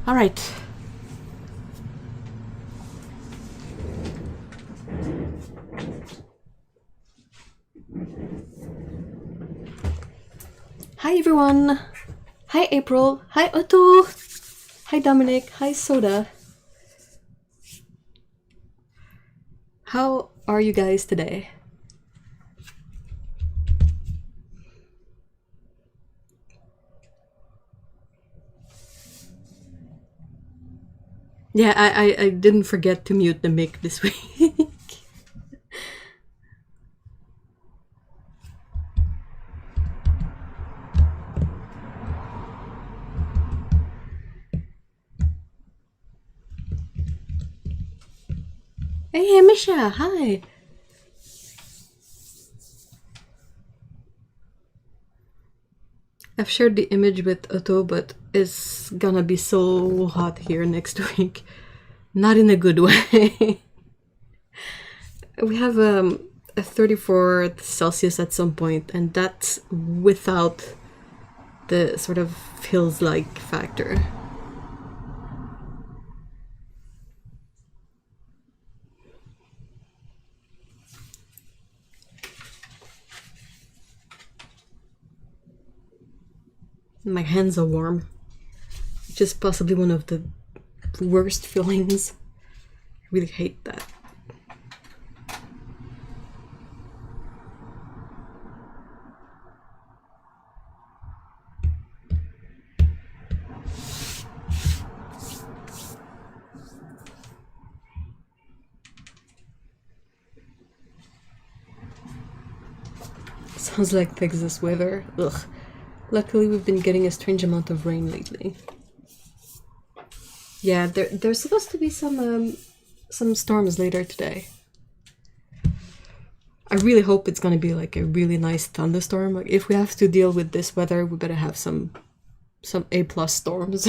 All right. Hi everyone. Hi April. Hi Otto. Hi Dominic. Hi Soda. How are you guys today? Yeah, I didn't forget to mute the mic this week. Hey, Misha, hi. I've shared the image with Otto, but it's gonna be so hot here next week. Not in a good way. We have a 34 Celsius at some point, and that's without the sort of feels-like factor. My hands are warm, which is possibly one of the worst feelings. I really hate that. Sounds like Texas weather. Ugh. Luckily, we've been getting a strange amount of rain lately. Yeah, there's supposed to be some storms later today. I really hope it's gonna be like a really nice thunderstorm. Like, if we have to deal with this weather, we better have some A+ storms.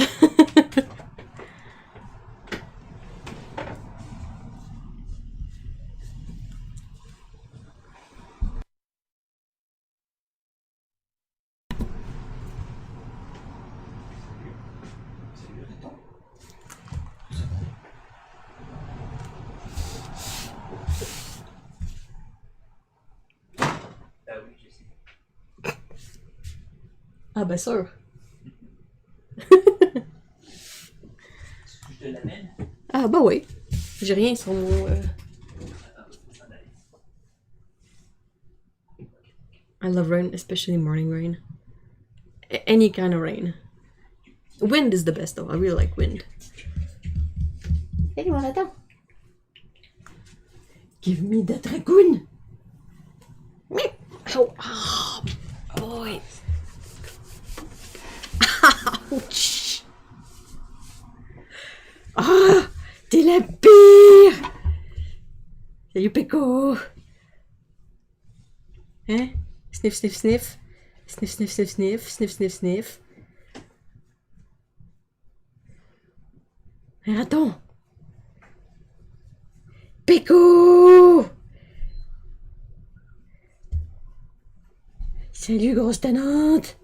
Ah bah sûr. Ah bah oui. J'ai rien sur mon... I love rain, especially morning rain. Any kind of rain. Wind is the best though. I really like wind. Hey, voilà. Give me that raccoon. Oh, oh boy. Ouch. Ah, t'es la pire. Salut Péco. Hein? Sniff, sniff, sniff. Sniff, sniff, sniff, sniff. Sniff, sniff, sniff. Un raton. Péco. Salut grosse tannante.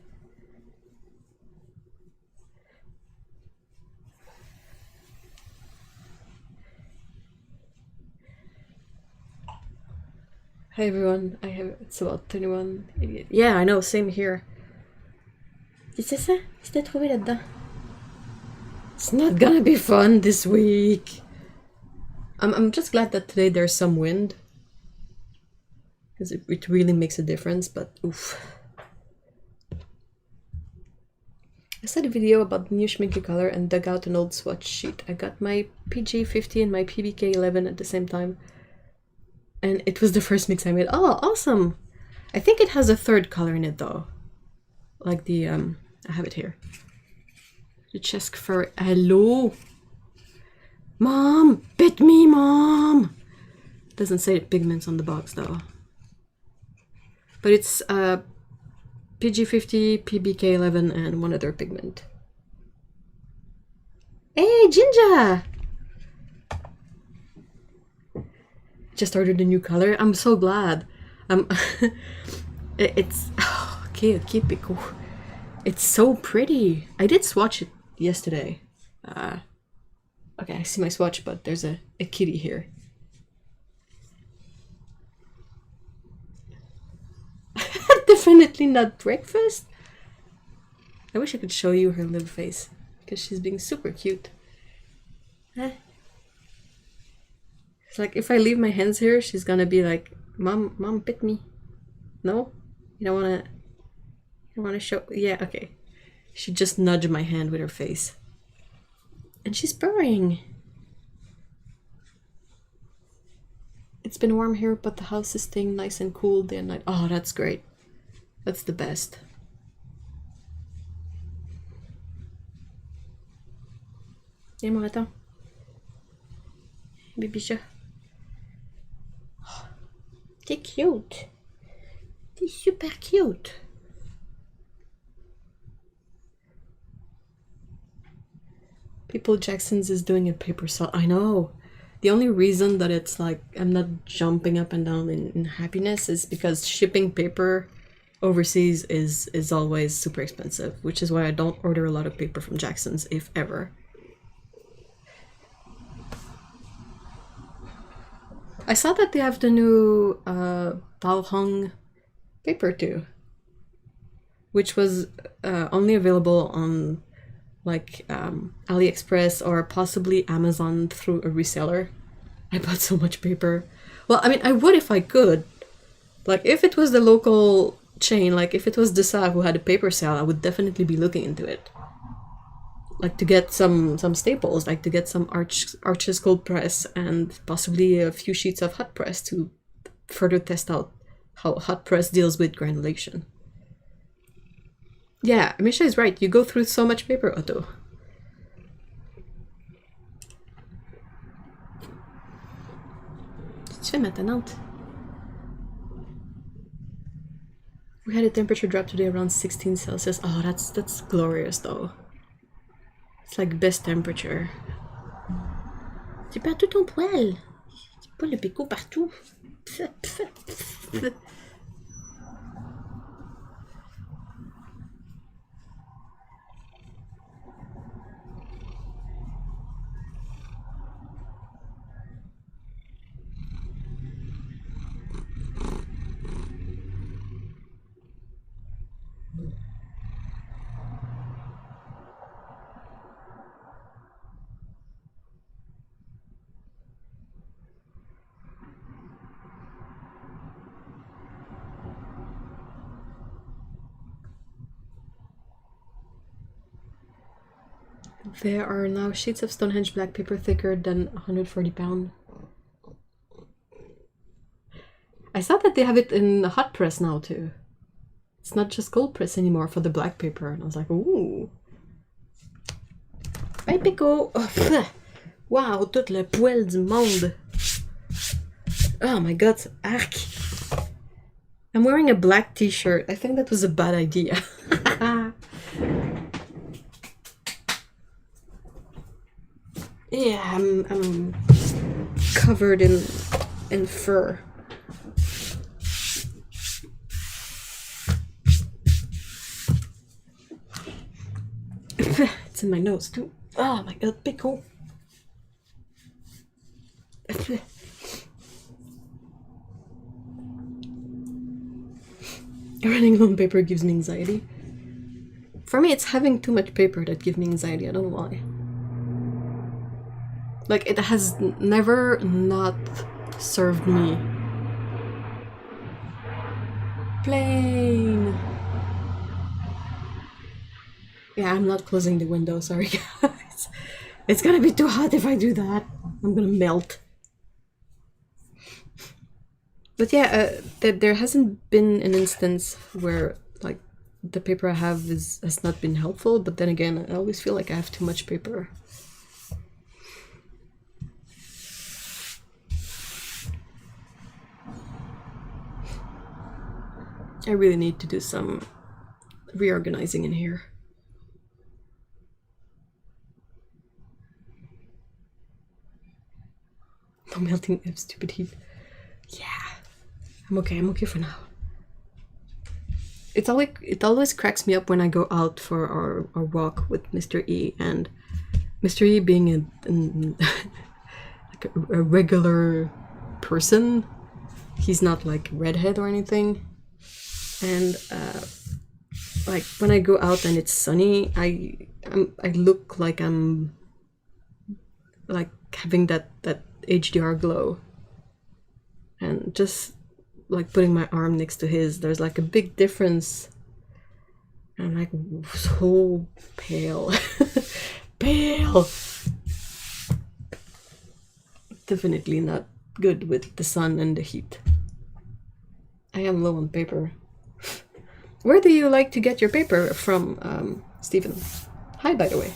Hi everyone, it's about 21. Yeah, I know, same here. C'est ça? C'était trouvé là-dedans. It's not gonna be fun this week. I'm just glad that today there's some wind. Because it really makes a difference, but oof. I saw a video about the new Schminke color and dug out an old swatch sheet. I got my PG50 and my PBK11 at the same time. And it was the first mix I made. Oh, awesome! I think it has a third color in it though. Like the, I have it here. The Chesk Fur. Hello! Mom! Bit me, Mom! Doesn't say pigments on the box though. But it's PG50, PBK11, and one other pigment. Hey, Ginger! Just ordered a new color. I'm so glad. It's okay, Pico. It's so pretty. I did swatch it yesterday. Okay, I see my swatch, but there's a kitty here. Definitely not breakfast. I wish I could show you her little face, because she's being super cute. It's like, if I leave my hands here, she's gonna be like, Mom, pet me. No? You don't wanna show? Yeah, okay. She just nudged my hand with her face. And she's purring. It's been warm here, but the house is staying nice and cool day and night. Oh, that's great. That's the best. Viens, mon raton. Baby chat. T'es cute. T'es super cute. People Jackson's is doing a paper salt. I know. The only reason that it's like I'm not jumping up and down in happiness is because shipping paper overseas is always super expensive, which is why I don't order a lot of paper from Jackson's, if ever. I saw that they have the new Bao Hong paper too, which was only available on like AliExpress or possibly Amazon through a reseller. I bought so much paper. Well, I mean, I would if I could. Like, if it was the local chain, like if it was Desa who had a paper sale, I would definitely be looking into it. Like to get some staples, like to get some Arches cold press and possibly a few sheets of hot press to further test out how hot press deals with granulation. Yeah, Misha is right. You go through so much paper, Otto. Qu'est-ce que tu fais maintenant? We had a temperature drop today around 16 Celsius. Oh, that's glorious though. It's like best temperature. Tu perds tout ton poil. Tu pas le péco partout. There are now sheets of Stonehenge black paper thicker than 140 pound. I saw that they have it in the hot press now too. It's not just cold press anymore for the black paper, and I was like, ooh. Bye Pico! Oh, wow, tout le poil du monde! Oh my god, arc! I'm wearing a black t-shirt. I think that was a bad idea. Yeah, I'm covered in fur. It's in my nose too. Oh my god, pickle. Running low on paper gives me anxiety. For me, it's having too much paper that gives me anxiety. I don't know why. Like, it has never not served me. Plane! Yeah, I'm not closing the window, sorry guys. It's gonna be too hot if I do that. I'm gonna melt. But yeah, there hasn't been an instance where, like, the paper I have has not been helpful, but then again, I always feel like I have too much paper. I really need to do some reorganizing in here. No melting of stupid heat. Yeah, I'm okay for now. It always cracks me up when I go out for our walk with Mr. E and Mr. E being like a regular person, he's not like redhead or anything, and like when I go out and it's sunny, I look like I'm like having that HDR glow, and just like putting my arm next to his, there's like a big difference. I'm like so pale. Pale. Definitely not good with the sun and the heat. I am low on paper. Where do you like to get your paper from, Stephen? Hi, by the way.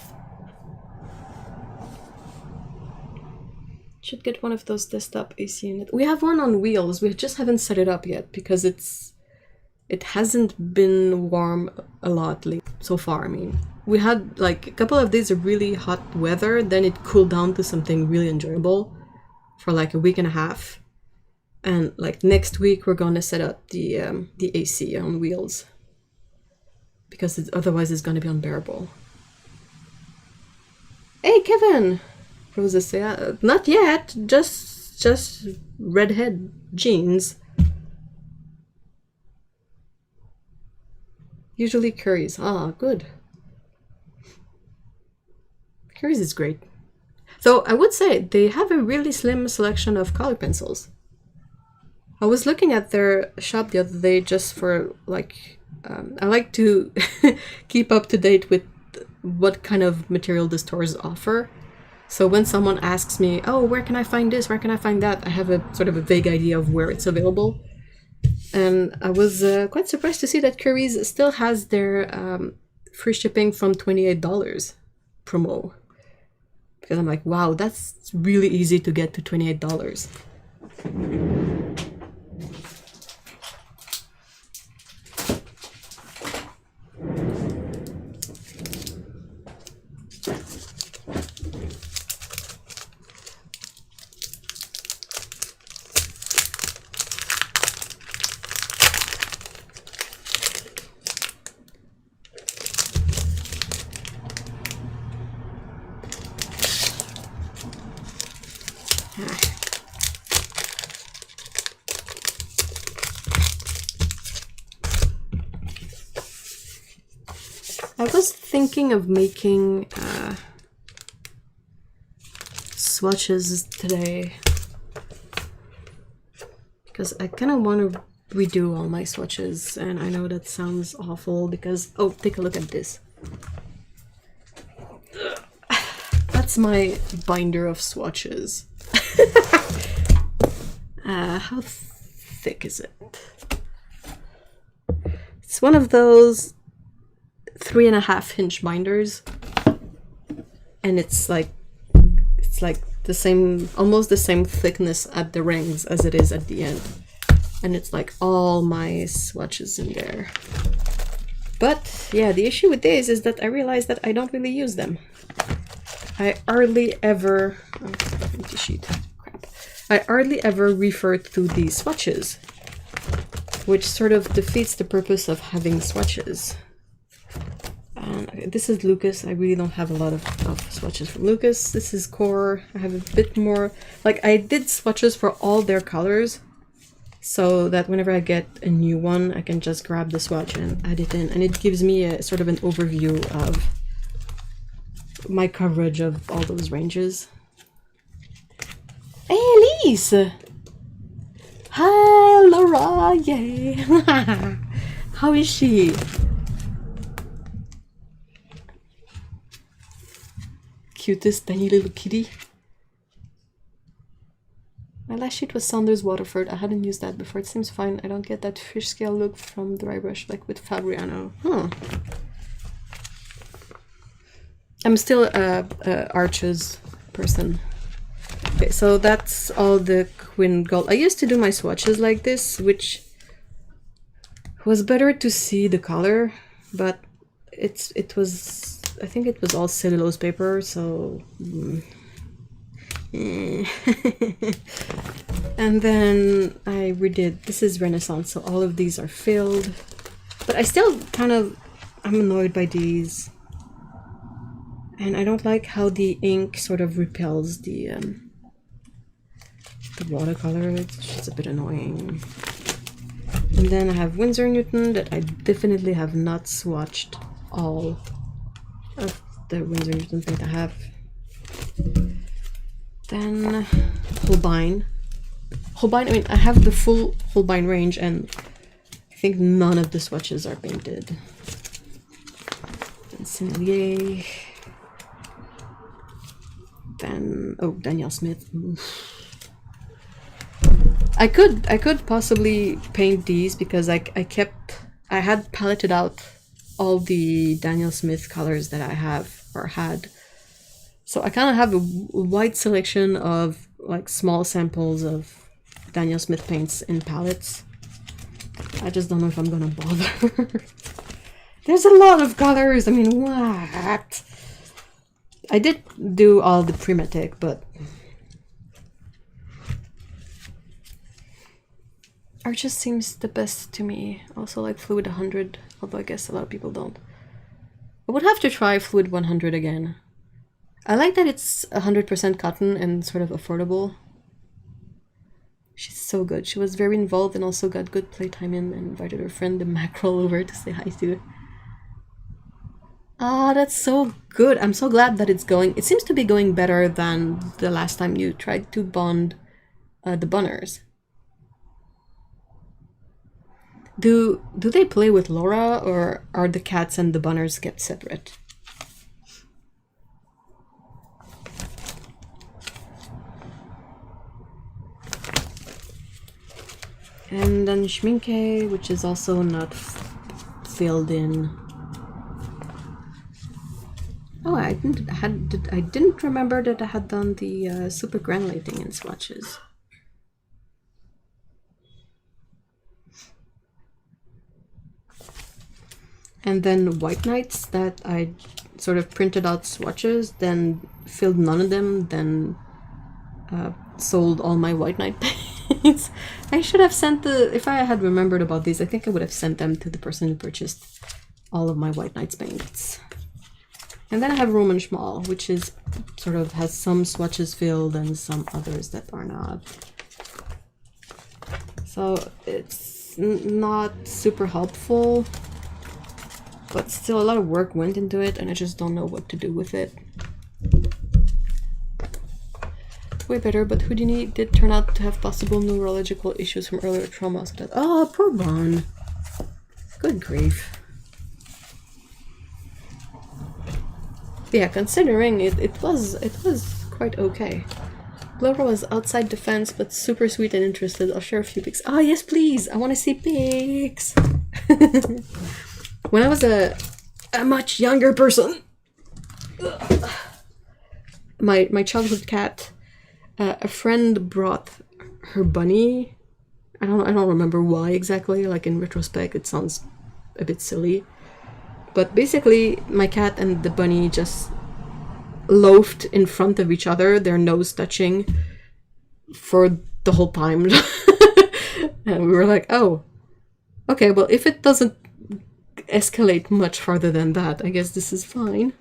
Should get one of those desktop AC units. We have one on wheels. We just haven't set it up yet because it hasn't been warm a lot so far. I mean, we had like a couple of days of really hot weather, then it cooled down to something really enjoyable for like a week and a half. And like next week we're gonna set up the AC on wheels because otherwise it's gonna be unbearable. Hey Kevin, Rosa say not yet, just redhead jeans. Usually Curry's. Ah, good. Curry's is great. So I would say they have a really slim selection of color pencils. I was looking at their shop the other day just for like, I like to keep up to date with what kind of material the stores offer. So when someone asks me, oh, where can I find this? Where can I find that? I have a sort of a vague idea of where it's available. And I was quite surprised to see that Curry's still has their free shipping from $28 promo. Because I'm like, wow, that's really easy to get to $28. I was thinking of making swatches today because I kind of want to redo all my swatches, and I know that sounds awful because, oh, take a look at this. That's my binder of swatches. How thick is it? It's one of those 3.5 inch binders, and it's like the same, almost the same thickness at the rings as it is at the end, and it's like all my swatches in there. But yeah, the issue with this is that I realized that I don't really use them. I hardly ever, oh, empty sheet, crap. I hardly ever refer to these swatches, which sort of defeats the purpose of having swatches. This is Lucas. I really don't have a lot of swatches from Lucas. This is Core. I have a bit more, like I did swatches for all their colors so that whenever I get a new one, I can just grab the swatch and add it in, and it gives me a sort of an overview of my coverage of all those ranges. Hey Elise! Hi Laura! Yay! How is she? Cutest tiny little kitty. My last sheet was Saunders Waterford. I hadn't used that before. It seems fine. I don't get that fish scale look from dry brush like with Fabriano. Huh. I'm still a Arches person. Okay, so that's all the Quinn Gold. I used to do my swatches like this, which was better to see the color, but it was, I think it was all cellulose paper, so and then I redid, this is Renaissance, so all of these are filled, but I still kind of, I'm annoyed by these, And I don't like how the ink sort of repels the watercolor. It's just a bit annoying. And then I have Winsor & Newton that I definitely have not swatched all of the Winsor & Newton paint I have. Then Holbein. Holbein, I mean, I have the full Holbein range and I think none of the swatches are painted. Then Sennelier. Then, oh, Daniel Smith. Oof. I could possibly paint these because I had paletted out all the Daniel Smith colors that I have or had. So I kind of have a wide selection of like small samples of Daniel Smith paints in palettes. I just don't know if I'm gonna bother. There's a lot of colors. I mean, what? I did do all the Primatic, but art just seems the best to me. Also like Fluid 100, although I guess a lot of people don't. I would have to try Fluid 100 again. I like that it's 100% cotton and sort of affordable. She's so good. She was very involved and also got good playtime in and invited her friend the Mackerel over to say hi to. Ah, that's so good. I'm so glad that it's going. It seems to be going better than the last time you tried to bond the Bunners. Do they play with Laura, or are the cats and the Bunners kept separate? And then Schminke, which is also not filled in. Oh, I didn't remember that I had done the super granulating in swatches. And then White Nights that I sort of printed out swatches, then filled none of them, then sold all my White Night paints. I should have sent if I had remembered about these, I think I would have sent them to the person who purchased all of my White Nights paints. And then I have Roman Schmal, which is sort of has some swatches filled and some others that are not. So it's not super helpful, but still a lot of work went into it and I just don't know what to do with it. Way better, but Houdini did turn out to have possible neurological issues from earlier trauma. So that, oh, poor Bon. Good grief. Yeah, considering it was quite okay. Laura was outside the fence, but super sweet and interested. I'll share a few pics. Ah, yes, please. I want to see pics. When I was a much younger person, my childhood cat, a friend brought her bunny. I don't remember why exactly. Like in retrospect, it sounds a bit silly. But basically, my cat and the bunny just loafed in front of each other, their nose touching, for the whole time. And we were like, oh, okay, well, if it doesn't escalate much farther than that, I guess this is fine.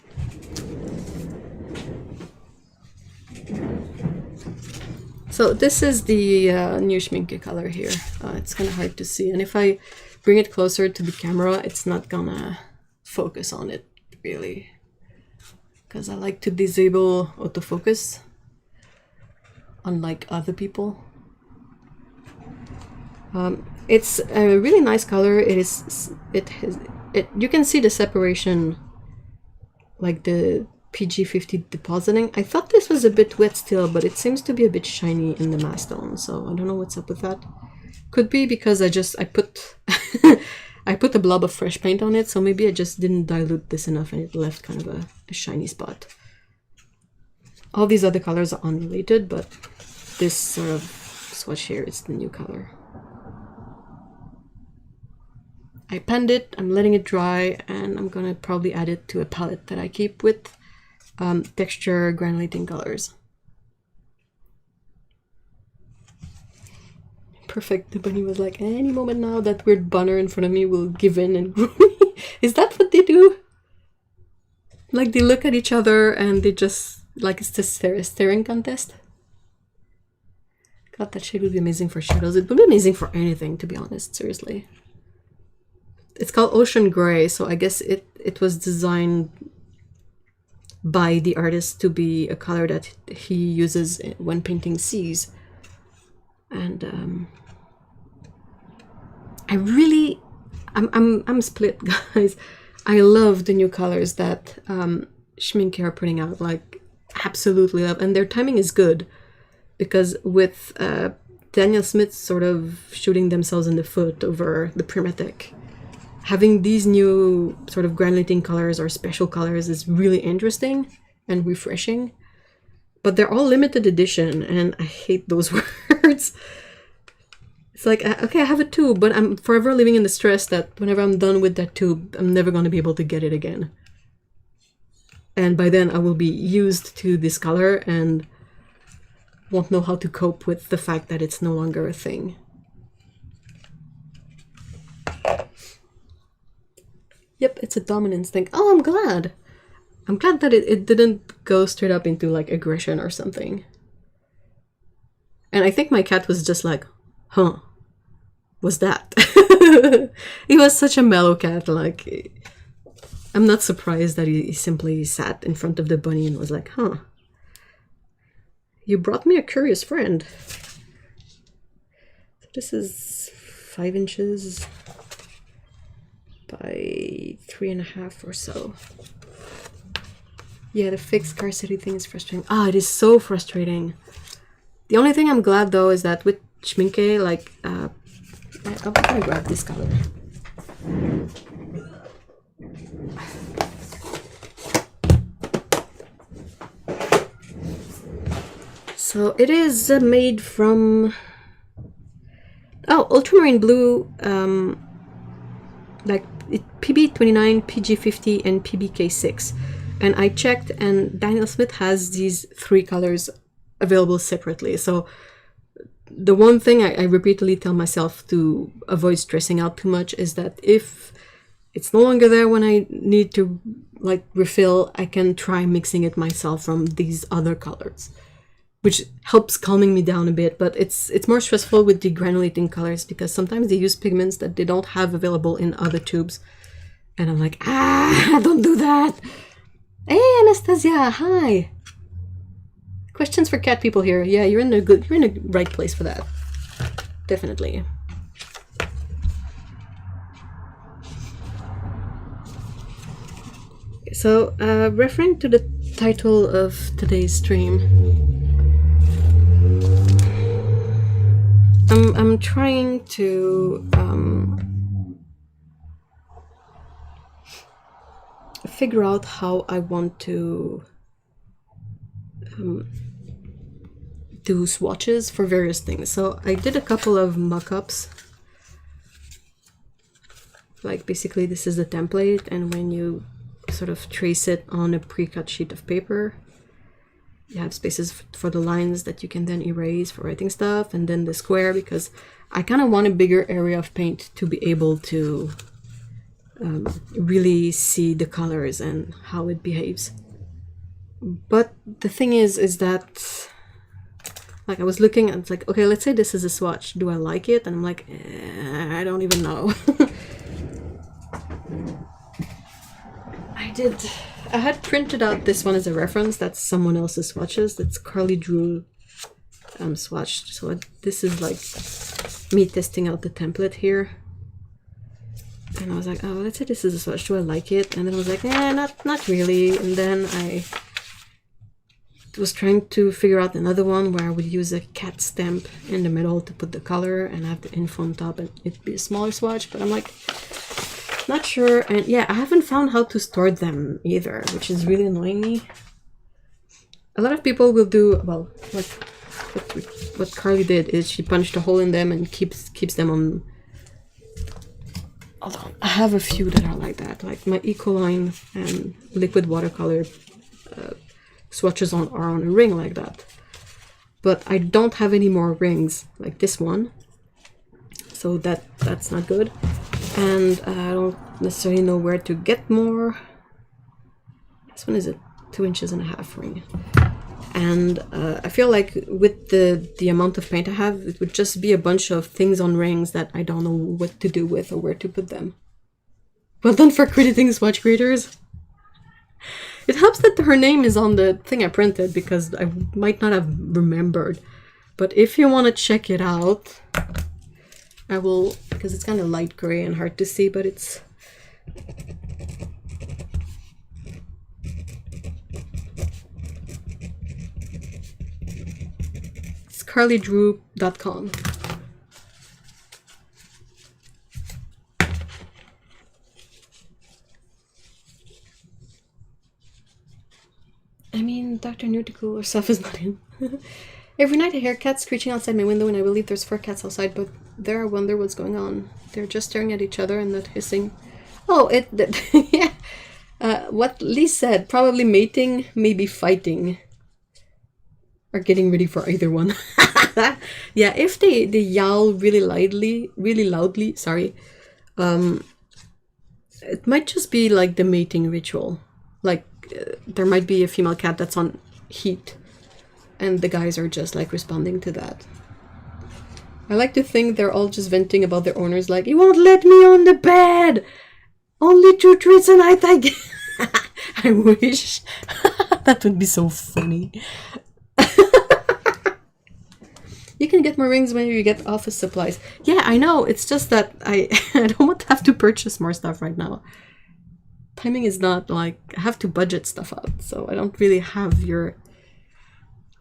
So this is the new Schminke color here. It's kind of hard to see. And if I bring it closer to the camera, it's not gonna focus on it really, because I like to disable autofocus, unlike other people. It's a really nice color. You can see the separation, like the PG50 depositing. I thought this was a bit wet still, but it seems to be a bit shiny in the mastone, so I don't know what's up with that. Could be because I put I put a blob of fresh paint on it, so maybe I just didn't dilute this enough and it left kind of a shiny spot. All these other colors are unrelated, but this sort of swatch here is the new color. I penned it, I'm letting it dry, and I'm gonna probably add it to a palette that I keep with texture granulating colors. Perfect. The bunny was like, any moment now that weird bunner in front of me will give in and grow me. Is that what they do? Like they look at each other and they just, like it's this staring contest. God, that shade would be amazing for shadows. It would be amazing for anything, to be honest, seriously. It's called Ocean Gray, so I guess it was designed by the artist to be a color that he uses when painting seas. And I'm split, guys. I love the new colors that Schmincke are putting out, like absolutely love, and their timing is good because with Daniel Smith sort of shooting themselves in the foot over the Primatic, having these new sort of granulating colors or special colors is really interesting and refreshing, but they're all limited edition, and I hate those words. It's like, okay, I have a tube, but I'm forever living in the stress that whenever I'm done with that tube, I'm never going to be able to get it again. And by then I will be used to this color and won't know how to cope with the fact that it's no longer a thing. Yep, it's a dominance thing. Oh, I'm glad. I'm glad that it didn't go straight up into like aggression or something. And I think my cat was just like, huh, what's that? He was such a mellow cat. Like, I'm not surprised that he simply sat in front of the bunny and was like, huh, you brought me a curious friend. So this is 5 inches by 3.5 or so. Yeah, the fixed scarcity thing is frustrating. Ah, it is so frustrating. The only thing I'm glad though is that with Schmincke, like, I'm gonna grab this color. So it is made from, oh, ultramarine blue, like PB29, PG50, and PBK6. And I checked, and Daniel Smith has these 3 colors available separately. So the one thing I repeatedly tell myself to avoid stressing out too much is that if it's no longer there when I need to like refill, I can try mixing it myself from these other colors, which helps calming me down a bit. But it's more stressful with the granulating colors because sometimes they use pigments that they don't have available in other tubes, and I'm like, don't do that. Hey, Anastasia, hi. Questions for cat people here. Yeah, you're in a right place for that. Definitely. So, referring to the title of today's stream, I'm trying to figure out how I want to do swatches for various things. So I did a couple of mock-ups. Like basically this is the template, and when you sort of trace it on a pre-cut sheet of paper, you have spaces for the lines that you can then erase for writing stuff, and then the square, because I kind of want a bigger area of paint to be able to really see the colors and how it behaves. But the thing is that, like, I was looking and it's like, okay, let's say this is a swatch. Do I like it? And I'm like, I don't even know. I had printed out this one as a reference. That's someone else's swatches. That's Carly Drew swatched. So this is like me testing out the template here. And I was like, oh, let's say this is a swatch. Do I like it? And then I was like, not really. And then I was trying to figure out another one where I would use a cat stamp in the middle to put the color and have the info on top, and it'd be a smaller swatch. But I'm like, not sure. And yeah, I haven't found how to store them either, which is really annoying me. A lot of people will do, well, what Carly did is she punched a hole in them and keeps them on. Hold on, I have a few that are like that, like my Ecoline and liquid watercolor swatches are on a ring like that. But I don't have any more rings like this one, so that's not good. And I don't necessarily know where to get more. This one is a 2.5 inches ring. And I feel like with the amount of paint I have, it would just be a bunch of things on rings that I don't know what to do with or where to put them. Well done for crediting swatch creators. It helps that her name is on the thing I printed because I might not have remembered. But if you want to check it out, I will, because it's kind of light gray and hard to see, but it's... carlydrew.com. I mean, Dr. Nuticool or stuff is not in. Every night I hear cats screeching outside my window and I believe there's 4 cats outside, but there I wonder what's going on. They're just staring at each other and not hissing. Oh, yeah. What Lee said, probably mating, maybe fighting. Or getting ready for either one. Yeah, if they yowl really loudly, sorry, it might just be like the mating ritual. Like there might be a female cat that's on heat and the guys are just like responding to that. I like to think they're all just venting about their owners, like, you won't let me on the bed! Only 2 treats a night I get. I wish. That would be so funny. You can get more rings when you get office supplies. Yeah, I know. It's just that I don't want to have to purchase more stuff right now. Timing is not like, I have to budget stuff out. So I don't really have your...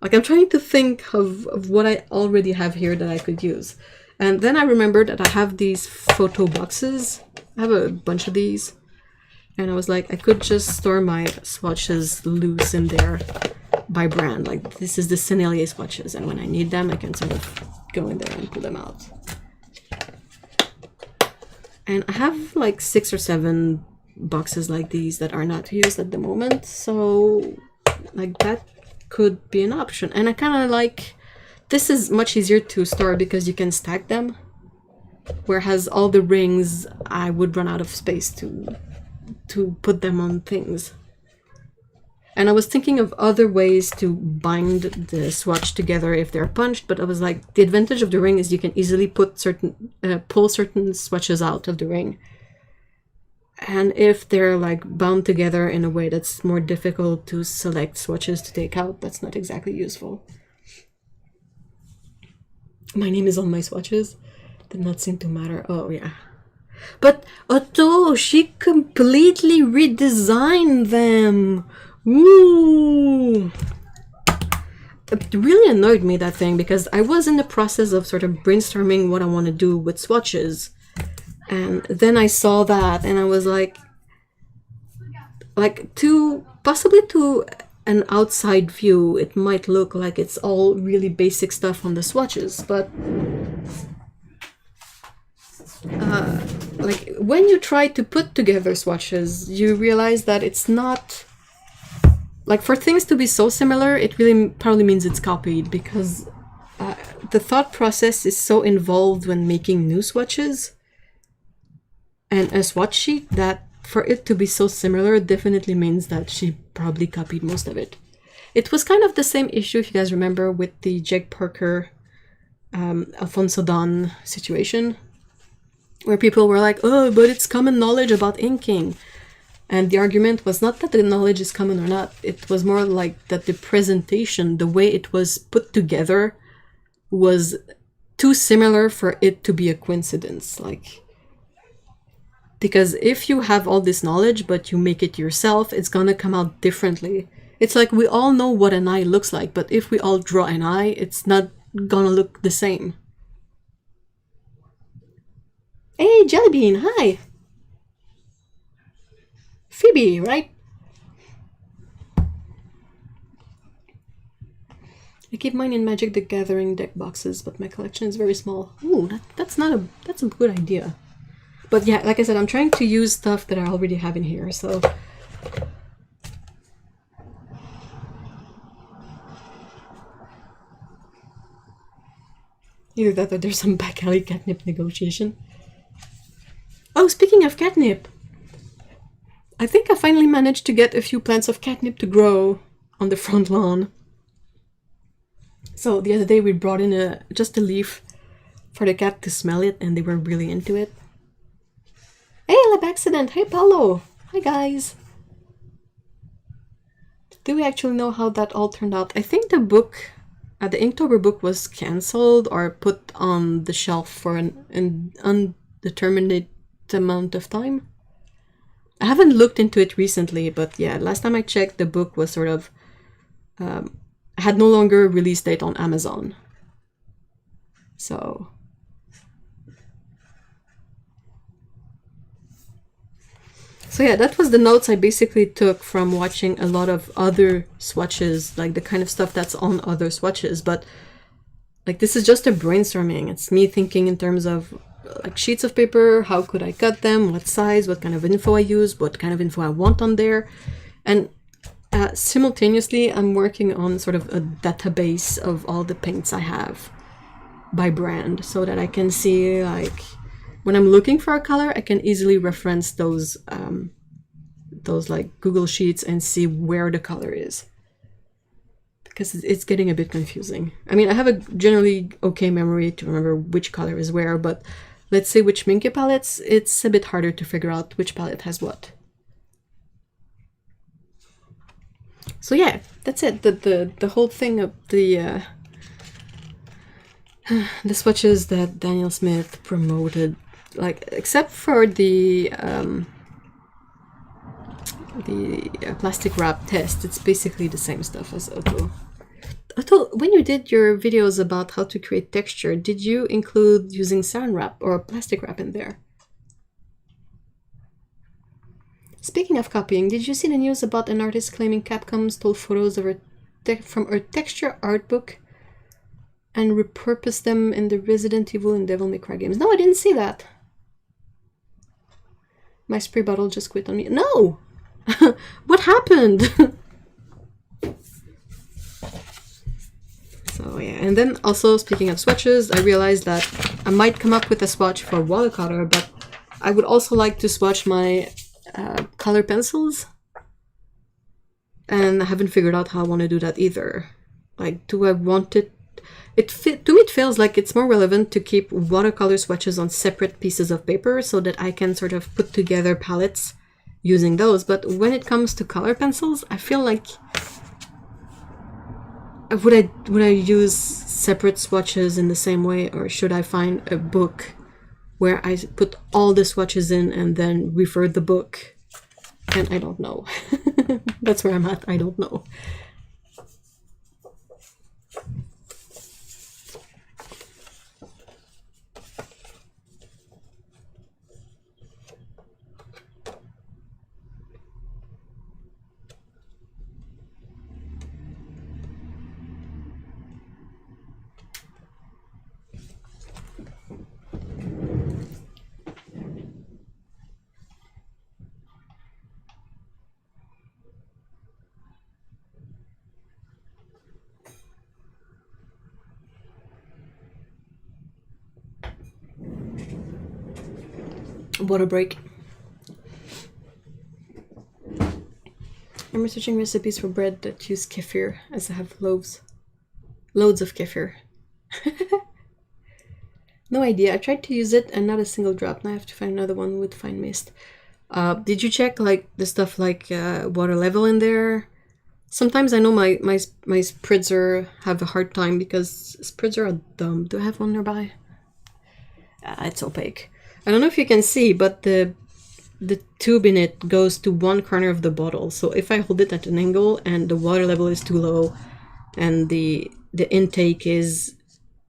Like, I'm trying to think of what I already have here that I could use. And then I remembered that I have these photo boxes. I have a bunch of these. And I was like, I could just store my swatches loose in there. By brand, like this is the Sennelier swatches, and when I need them I can sort of go in there and pull them out. And I have like 6 or 7 boxes like these that are not used at the moment, so like that could be an option. And I kind of like, this is much easier to store because you can stack them, whereas all the rings I would run out of space to put them on things. And I was thinking of other ways to bind the swatch together if they're punched, but I was like, the advantage of the ring is you can easily put pull certain swatches out of the ring. And if they're like bound together in a way that's more difficult to select swatches to take out, that's not exactly useful. My name is on my swatches. Did not seem to matter. Oh yeah. But Otto, she completely redesigned them. Ooh! It really annoyed me, that thing, because I was in the process of sort of brainstorming what I want to do with swatches. And then I saw that and I was like possibly to an outside view, it might look like it's all really basic stuff on the swatches, but like when you try to put together swatches, you realize that it's not... Like, for things to be so similar, it really probably means it's copied, because the thought process is so involved when making new swatches and a swatch sheet that for it to be so similar definitely means that she probably copied most of it. It was kind of the same issue, if you guys remember, with the Jake Parker, Alfonso Don situation, where people were like, oh, but it's common knowledge about inking. And the argument was not that the knowledge is common or not, it was more like that the presentation, the way it was put together, was too similar for it to be a coincidence. Like, because if you have all this knowledge, but you make it yourself, it's gonna come out differently. It's like we all know what an eye looks like, but if we all draw an eye, it's not gonna look the same. Hey, Jellybean, hi! Phoebe, right? I keep mine in Magic the Gathering deck boxes, but my collection is very small. Ooh, that's a good idea. But yeah, like I said, I'm trying to use stuff that I already have in here, so... Either that or there's some back alley catnip negotiation. Oh, speaking of catnip! I think I finally managed to get a few plants of catnip to grow on the front lawn. So the other day we brought in just a leaf for the cat to smell it, and they were really into it. Hey, Lab Accident! Hey, Paolo! Hi, guys! Do we actually know how that all turned out? I think the book, the Inktober book, was cancelled or put on the shelf for an undetermined amount of time. I haven't looked into it recently, but yeah, last time I checked, the book was sort of had no longer a release date on Amazon. So yeah, that was the notes I basically took from watching a lot of other swatches, like the kind of stuff that's on other swatches. But like, this is just a brainstorming. It's me thinking in terms of like sheets of paper, how could I cut them, what size, what kind of info I use, what kind of info I want on there. And simultaneously, I'm working on sort of a database of all the paints I have by brand, so that I can see, like, when I'm looking for a color, I can easily reference those like Google Sheets and see where the color is. Because it's getting a bit confusing. I mean, I have a generally okay memory to remember which color is where, but let's say which Minky palettes, it's a bit harder to figure out which palette has what. So yeah, that's it. The whole thing of the swatches that Daniel Smith promoted, like, except for the plastic wrap test, it's basically the same stuff as Otto. Otto, when you did your videos about how to create texture, did you include using saran wrap or plastic wrap in there? Speaking of copying, did you see the news about an artist claiming Capcom stole photos of from her texture art book and repurposed them in the Resident Evil and Devil May Cry games? No, I didn't see that. My spray bottle just quit on me. No! What happened? So yeah, and then also, speaking of swatches, I realized that I might come up with a swatch for watercolor, but I would also like to swatch my color pencils, and I haven't figured out how I want to do that either. Like, do I want it? To me, it feels like it's more relevant to keep watercolor swatches on separate pieces of paper so that I can sort of put together palettes using those. But when it comes to color pencils, I feel like would I use separate swatches in the same way, or should I find a book where I put all the swatches in and then refer the book? And I don't know. That's where I'm at. I don't know. Water break. I'm researching recipes for bread that use kefir, as I have loads of kefir. No idea. I tried to use it and not a single drop. Now I have to find another one with fine mist. Did you check like the stuff like water level in there? Sometimes I know my spritzer have a hard time because spritzer are dumb. Do I have one nearby? It's opaque. I don't know if you can see, but the tube in it goes to one corner of the bottle. So if I hold it at an angle and the water level is too low and the intake is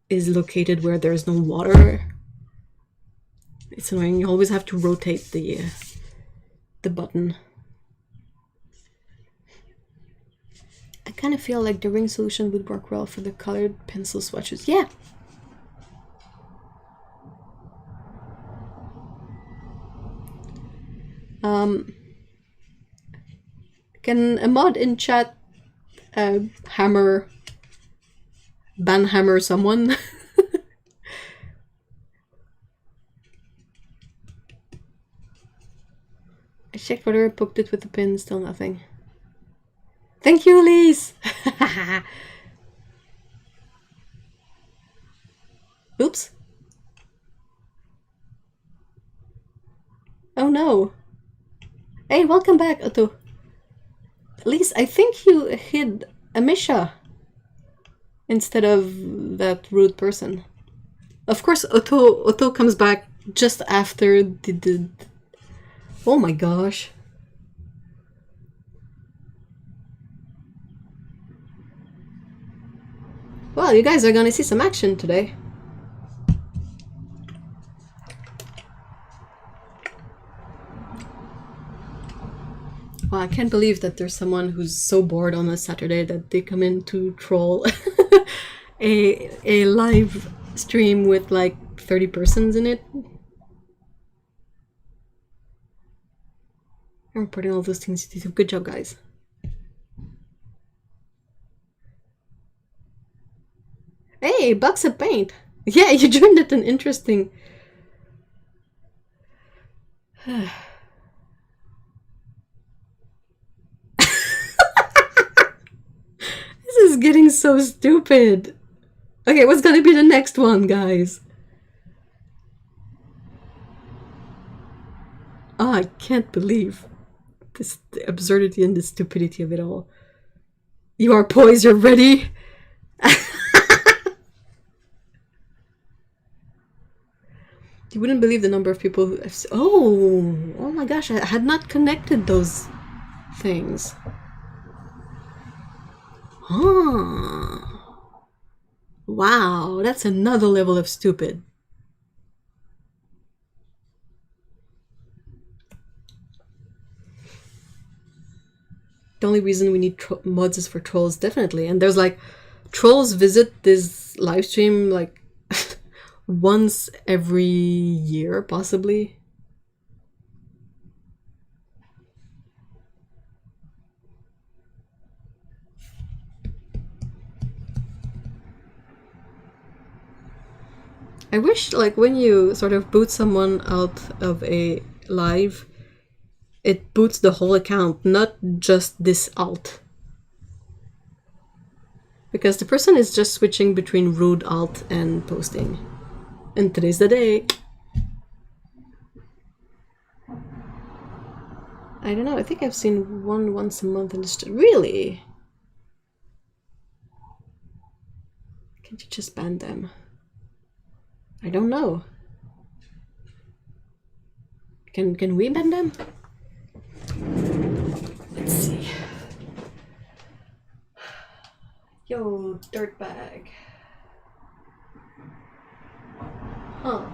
located where there's no water, it's annoying. You always have to rotate the button. I kind of feel like the ring solution would work well for the colored pencil swatches. Yeah. Can a mod in chat banhammer someone? I checked whether I poked it with the pin, still nothing. Thank you, Elise! Oops. Oh no. Hey, welcome back, Otto. Elise, I think you hid Amisha instead of that rude person. Of course, Otto comes back just after the... Oh my gosh. Well, you guys are gonna see some action today. Well, I can't believe that there's someone who's so bored on a Saturday that they come in to troll a live stream with like 30 persons in it. I'm reporting all those things you do. Good job, guys. Hey, bucks of paint. Yeah, you joined at an interesting... This is getting so stupid. Okay, what's gonna be the next one, guys? Oh, I can't believe this, the absurdity and the stupidity of it all. You are poised, you're ready? You wouldn't believe the number of people who have... Oh my gosh, I had not connected those things. Huh. Wow, that's another level of stupid. The only reason we need mods is for trolls, definitely. And there's like, trolls visit this live stream like once every year, possibly. I wish, like, when you sort of boot someone out of a live, it boots the whole account, not just this alt. Because the person is just switching between rude alt and posting. And today's the day. I don't know, I think I've seen one once a month in the really? Can't you just ban them? I don't know. Can we ban them? Let's see. Yo, dirtbag. Huh.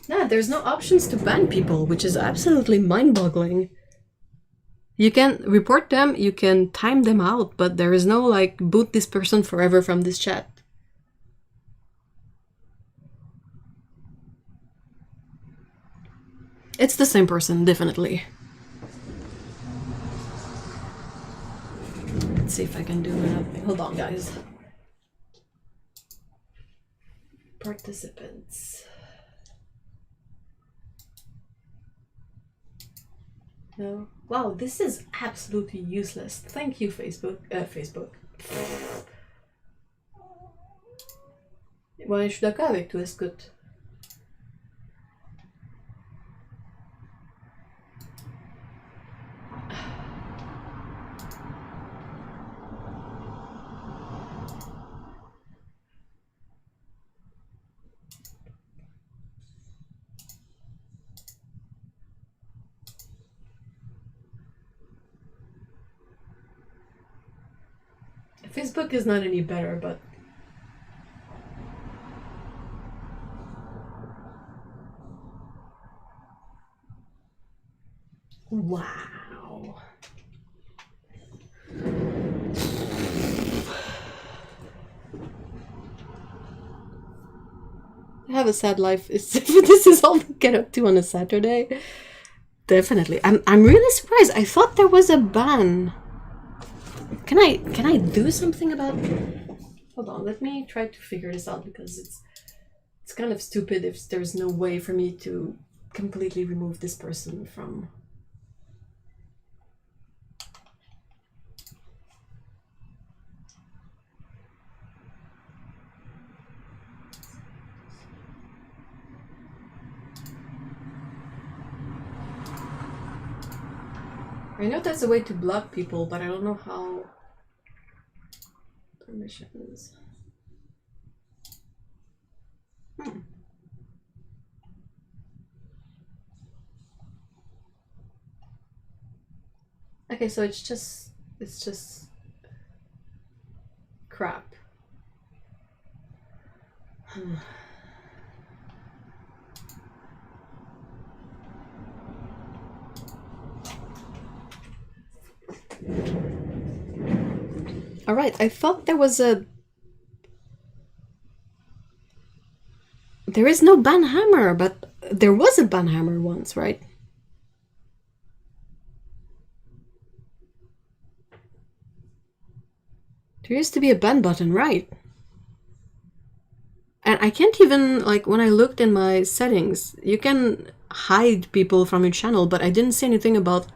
Nah, there's no options to ban people, which is absolutely mind-boggling. You can report them, you can time them out, but there is no, like, boot this person forever from this chat. It's the same person, definitely. Let's see if I can do it. Hold on, guys. Participants. No. Wow, this is absolutely useless. Thank you, Facebook. Facebook. Ouais, je suis d'accord avec toi, Scott. Facebook is not any better, but wow. I have a sad life. This is all we get up to on a Saturday. Definitely. I'm really surprised. I thought there was a ban. Can I do something about... Hold on, let me try to figure this out because it's It's kind of stupid if there's no way for me to completely remove this person from... I know there's a way to block people, but I don't know how. Permissions. Okay, so it's just crap. All right, I thought there was a... There is no banhammer, but there was a banhammer once, right? There used to be a ban button, right? And I can't even, like, when I looked in my settings, you can hide people from your channel, but I didn't see anything about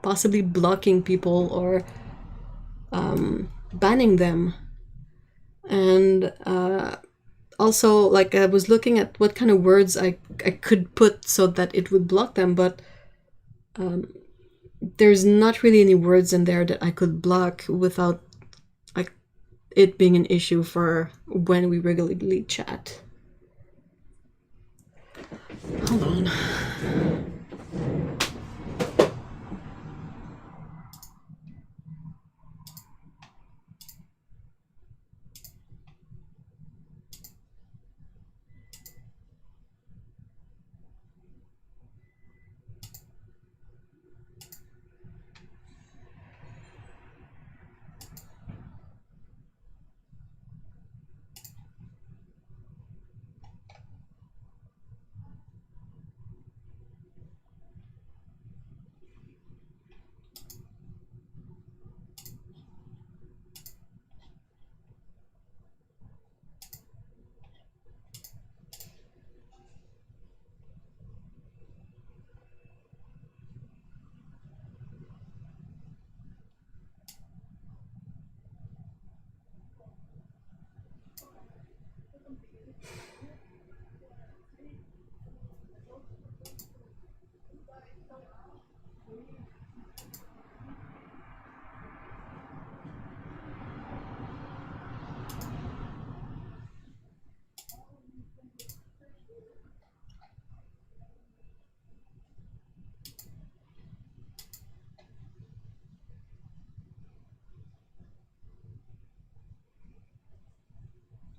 possibly blocking people or banning them. And also, like, I was looking at what kind of words I could put so that it would block them, but there's not really any words in there that I could block without, like, it being an issue for when we regularly chat. Hold on.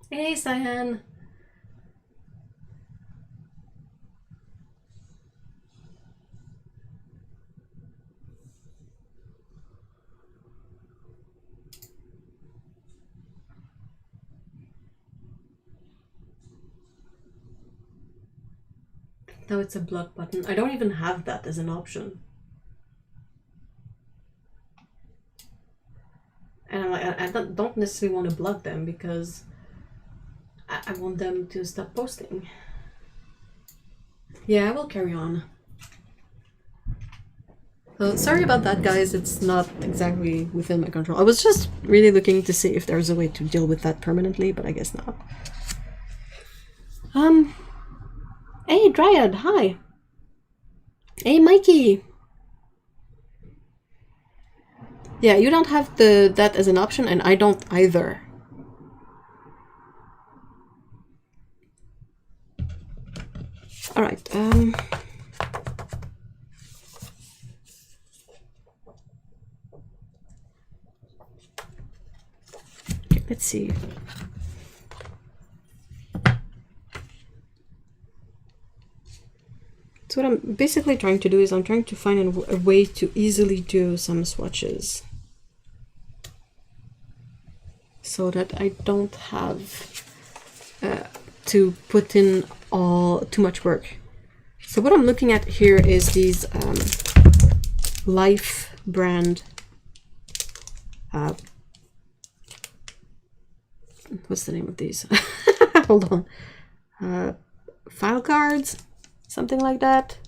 Hey, Cyan. No, it's a block button. I don't even have that as an option. And I'm like, I don't necessarily want to block them because I want them to stop posting. Yeah, I will carry on. So sorry about that, guys. It's not exactly within my control. I was just really looking to see if there's a way to deal with that permanently, but I guess not. Hey, Dryad, hi. Hey, Mikey. Yeah, you don't have that as an option, and I don't either. All right. Okay, let's see. So what I'm basically trying to do is I'm trying to find a way to easily do some swatches so that I don't have to put in too much work. So what I'm looking at here is these Life brand what's the name of these? Hold on. file cards, something like that.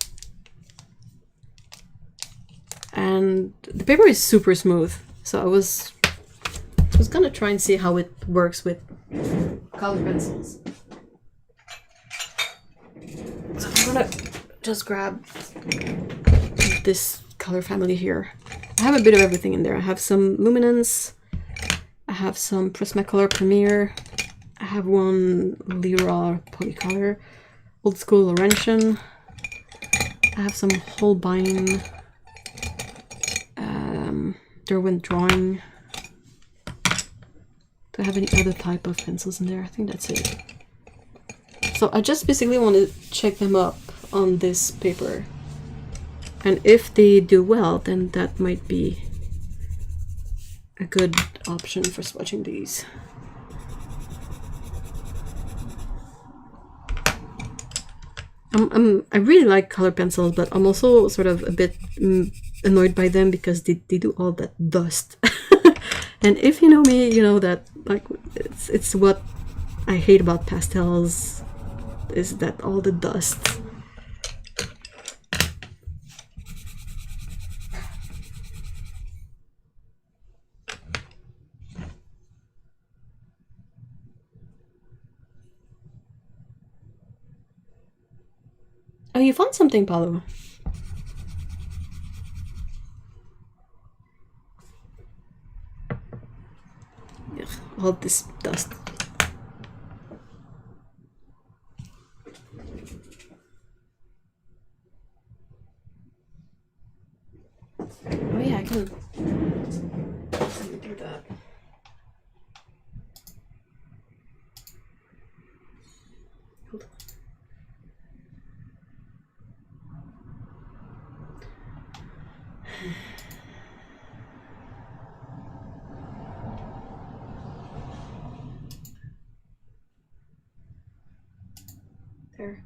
And the paper is super smooth, so I was gonna try and see how it works with color pencils. So I'm gonna just grab this color family here. I have a bit of everything in there. I have some luminance, I have some Prismacolor Premier, I have one Lyra Polycolor, Old School Laurentian, I have some Holbein, Derwent Drawing. Do I have any other type of pencils in there? I think that's it. So I just basically want to check them up on this paper. And if they do well, then that might be a good option for swatching these. I really like color pencils, but I'm also sort of a bit annoyed by them because they do all that dust. And if you know me, you know that like it's what I hate about pastels, is that all the dust. Oh, you found something, Paulo. Ugh, all this dust. Oh yeah, I can. Let me do that. Hold on. There.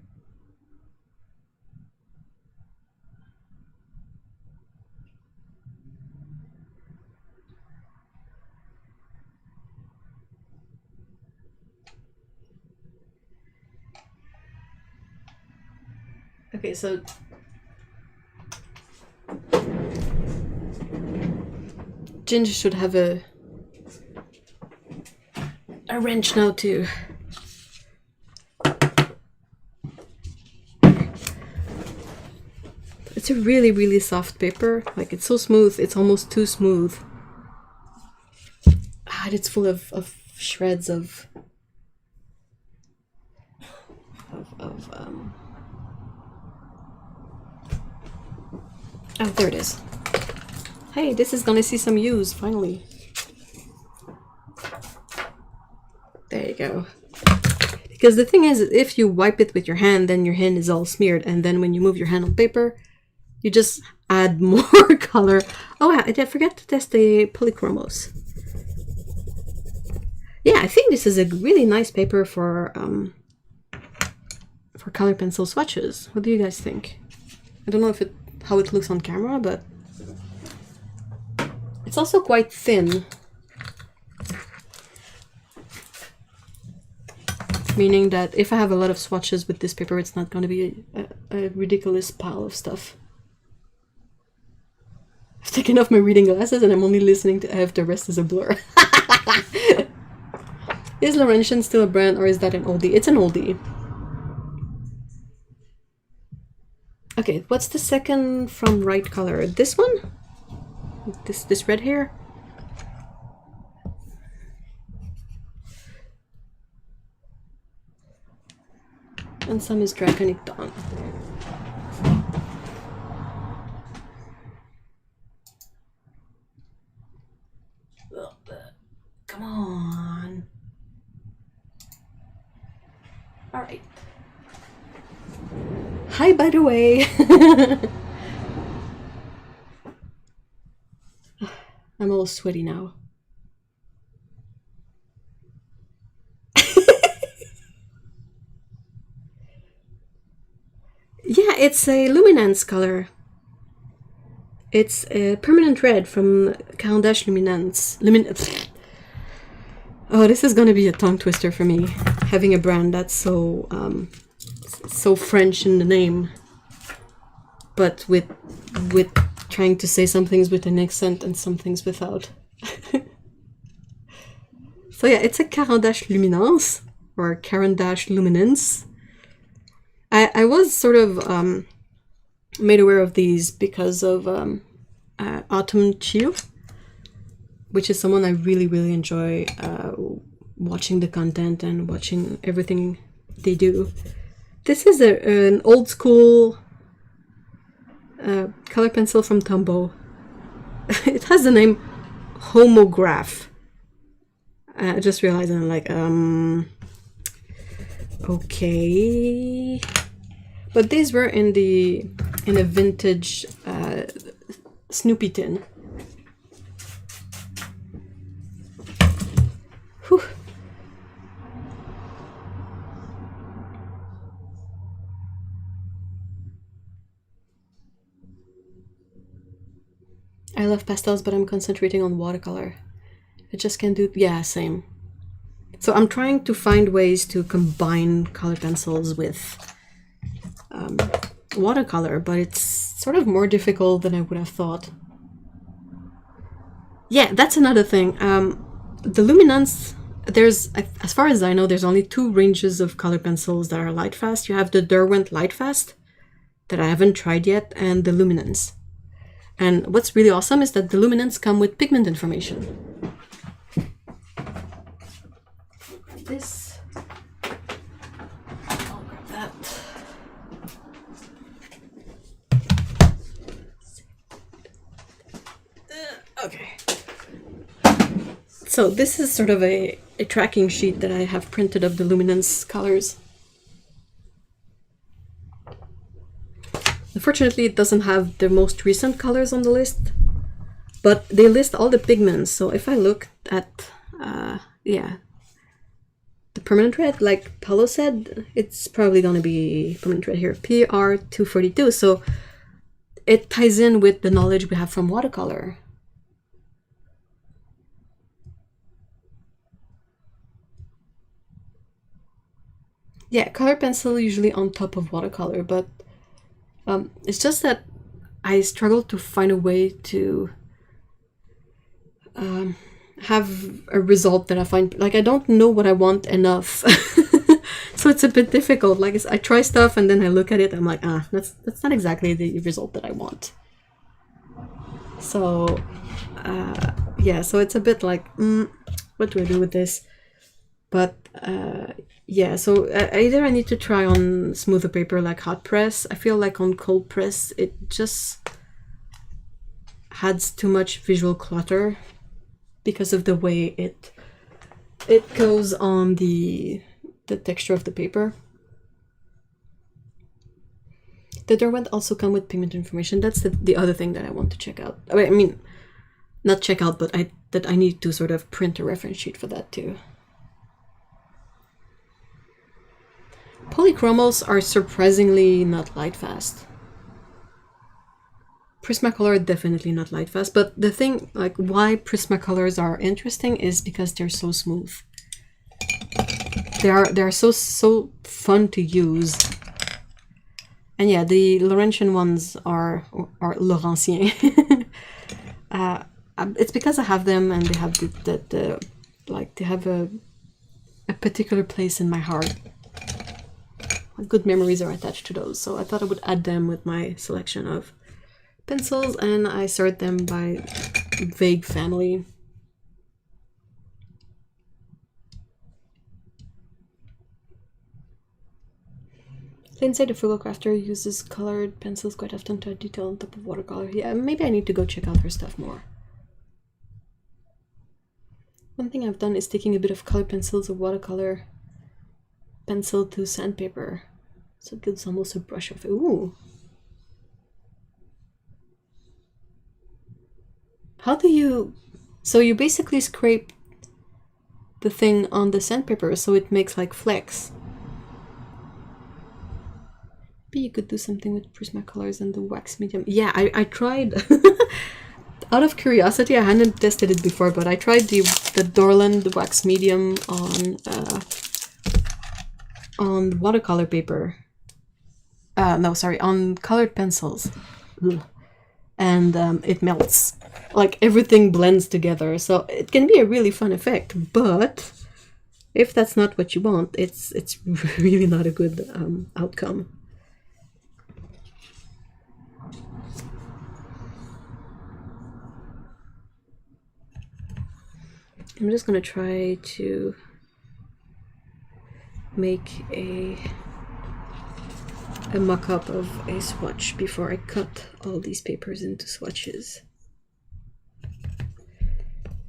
Okay, so Ginger should have a wrench now too. It's a really, really soft paper. Like, it's so smooth, it's almost too smooth. And it's full of shreds of oh, there it is. Hey, this is gonna see some use, finally. There you go. Because the thing is, if you wipe it with your hand, then your hand is all smeared, and then when you move your hand on paper, you just add more color. Oh, I forgot to test the polychromos. Yeah, I think this is a really nice paper for color pencil swatches. What do you guys think? I don't know if how it looks on camera, but it's also quite thin. Meaning that if I have a lot of swatches with this paper, it's not going to be a ridiculous pile of stuff. I've taken off my reading glasses and I'm only listening to F, the rest is a blur. Is Laurentian still a brand or is that an oldie? It's an oldie. Okay, what's the second from right color? This one? This red here? And some is Draconic Dawn. Come on. All right. Hi, by the way. I'm all sweaty now. Yeah, it's a luminance color. It's a permanent red from Caturday Luminance. Oh, this is gonna be a tongue twister for me. having a brand that's so so French in the name, but with trying to say some things with an accent and some things without. So yeah, it's a Carandash Luminance or Carandash Luminance. I was sort of made aware of these because of Autumn Chiu, which is someone I really, really enjoy watching the content and watching everything they do. This is an old school color pencil from Tombow. It has the name Homograph. I just realized and I'm like, okay. But these were in a vintage Snoopy tin. Whew. I love pastels, but I'm concentrating on watercolor. I just can't do... Yeah, same. So I'm trying to find ways to combine color pencils with watercolor, but it's sort of more difficult than I would have thought. Yeah, that's another thing. The luminance, there's, as far as I know, there's only two ranges of color pencils that are light fast. You have the Derwent Light Fast that I haven't tried yet, and the luminance. And what's really awesome is that the luminance come with pigment information. This, I'll grab that. Okay. So this is sort of a tracking sheet that I have printed of the luminance colors. Unfortunately, it doesn't have the most recent colors on the list, but they list all the pigments. So if I look at, yeah, the permanent red, like Paulo said, it's probably going to be permanent red here, PR242. So it ties in with the knowledge we have from watercolor. Yeah, color pencil usually on top of watercolor, but it's just that I struggle to find a way to have a result that I find, like, I don't know what I want enough. So it's a bit difficult. Like, I try stuff and then I look at it and I'm like, that's not exactly the result that I want. So yeah, so it's a bit like, what do I do with this? But yeah, so either I need to try on smoother paper like hot press. I feel like on cold press it just adds too much visual clutter because of the way it goes on the texture of the paper. The Derwent also come with pigment information. That's the other thing that I want to check out. I mean, not check out, but I need to sort of print a reference sheet for that too. Polychromos are surprisingly not light fast. Prismacolor definitely not light fast, but the thing, like, why Prismacolors are interesting is because they're so smooth. They're so fun to use. And yeah, the Laurentian ones are Laurentien. It's because I have them and they have they have a particular place in my heart. Good memories are attached to those, so I thought I would add them with my selection of pencils, and I sort them by vague family. Lindsay the Frugal Crafter uses colored pencils quite often to add detail on top of watercolor. Yeah, maybe I need to go check out her stuff more. One thing I've done is taking a bit of colored pencils of watercolor pencil to sandpaper, so it gives almost a brush of it. Ooh. How do you... So you basically scrape the thing on the sandpaper so it makes like flecks. Maybe you could do something with Prismacolors and the wax medium. Yeah, I tried. Out of curiosity, I hadn't tested it before, but I tried the Dorland wax medium on on watercolor paper. No, sorry, on colored pencils. Ugh. And it melts. Like everything blends together. So it can be a really fun effect, but if that's not what you want, it's really not a good outcome. I'm just gonna try to make a mock-up of a swatch before I cut all these papers into swatches.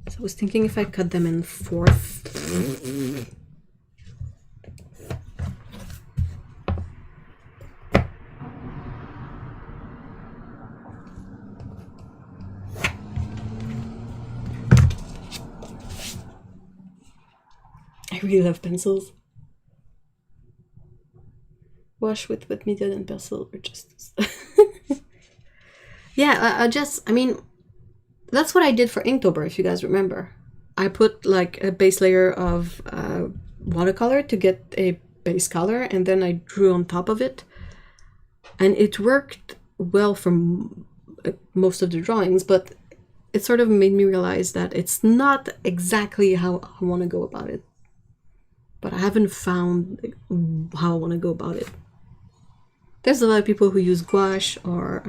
So I was thinking if I cut them in 4th. I really love pencils. Wash with wet medium and pencil or just yeah, I mean, that's what I did for Inktober, if you guys remember. I put like a base layer of watercolor to get a base color, and then I drew on top of it, and it worked well for most of the drawings, but it sort of made me realize that it's not exactly how I want to go about it. But I haven't found how I want to go about it. There's a lot of people who use gouache or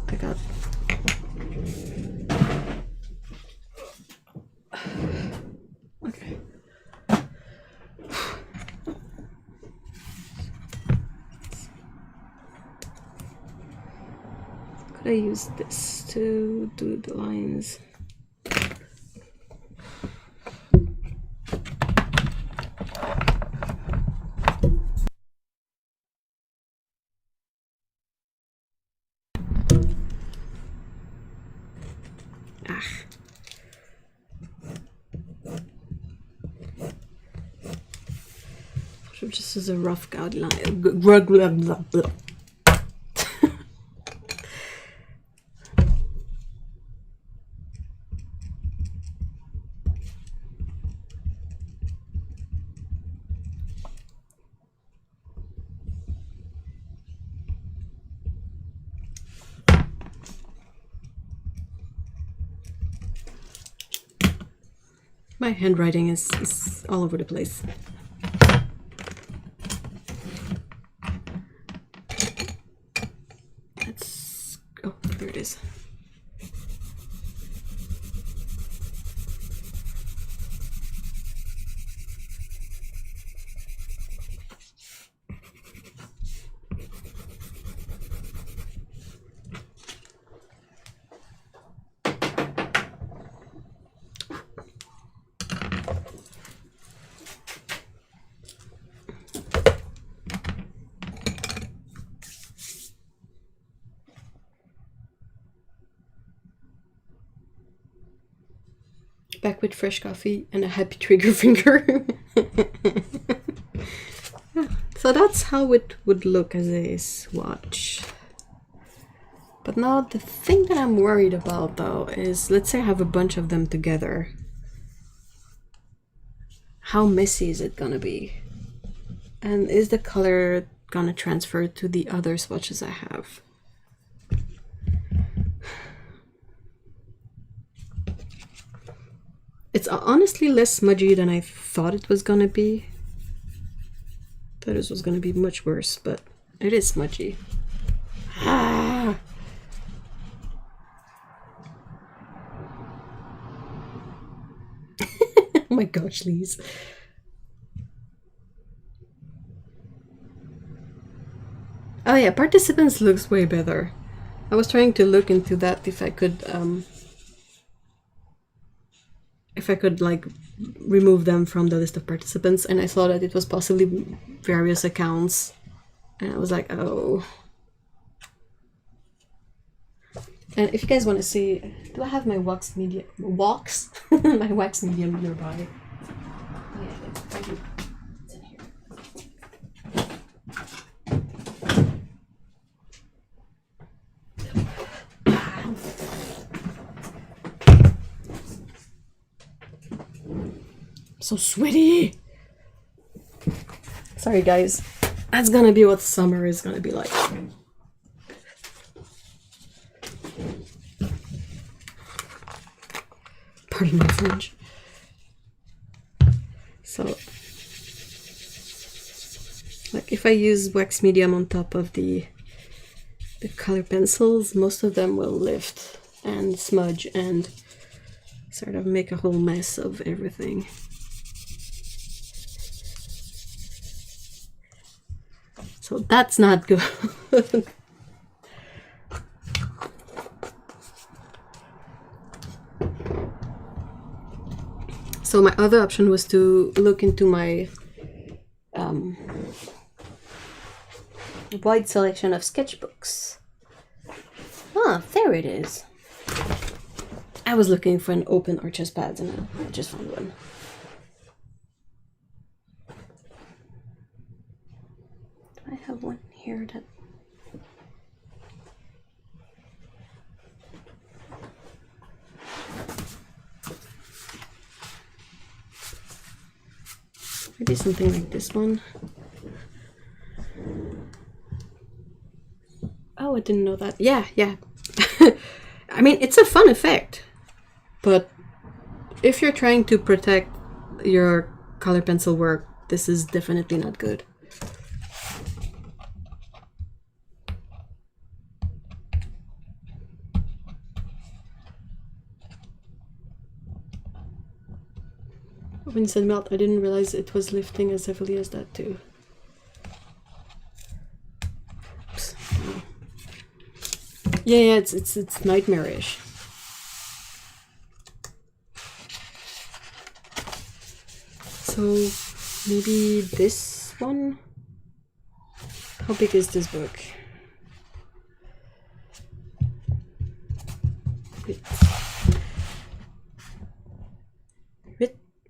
I got okay. Could I use this to do the lines? Just as a rough guideline. My handwriting is all over the place. Oh, there it is. Back with fresh coffee and a happy trigger finger. So that's how it would look as a swatch. But now the thing that I'm worried about though is, let's say I have a bunch of them together. How messy is it gonna be? And is the color gonna transfer to the other swatches I have? It's honestly less smudgy than I thought it was gonna be. Thought it was gonna be much worse, but it is smudgy. Ah! Oh my gosh, Lise. Oh yeah, participants looks way better. I was trying to look into that if I could like remove them from the list of participants, and I saw that it was possibly various accounts, and I was like, oh. And if you guys want to see, do I have my wax medium my wax medium nearby? Oh yeah, I do. It's in here. So sweaty. Sorry guys. That's gonna be what summer is gonna be like. Pardon my French. So, like if I use wax medium on top of the color pencils, most of them will lift and smudge and sort of make a whole mess of everything. So that's not good. So my other option was to look into my wide selection of sketchbooks. Ah, there it is. I was looking for an open Arches pad and I just found one. Do I have one here that... Maybe something like this one. Oh, I didn't know that. Yeah. I mean, it's a fun effect. But if you're trying to protect your color pencil work, this is definitely not good. When you said melt, I didn't realize it was lifting as heavily as that too. Oops. Yeah, it's nightmarish. So maybe this one? How big is this book? 8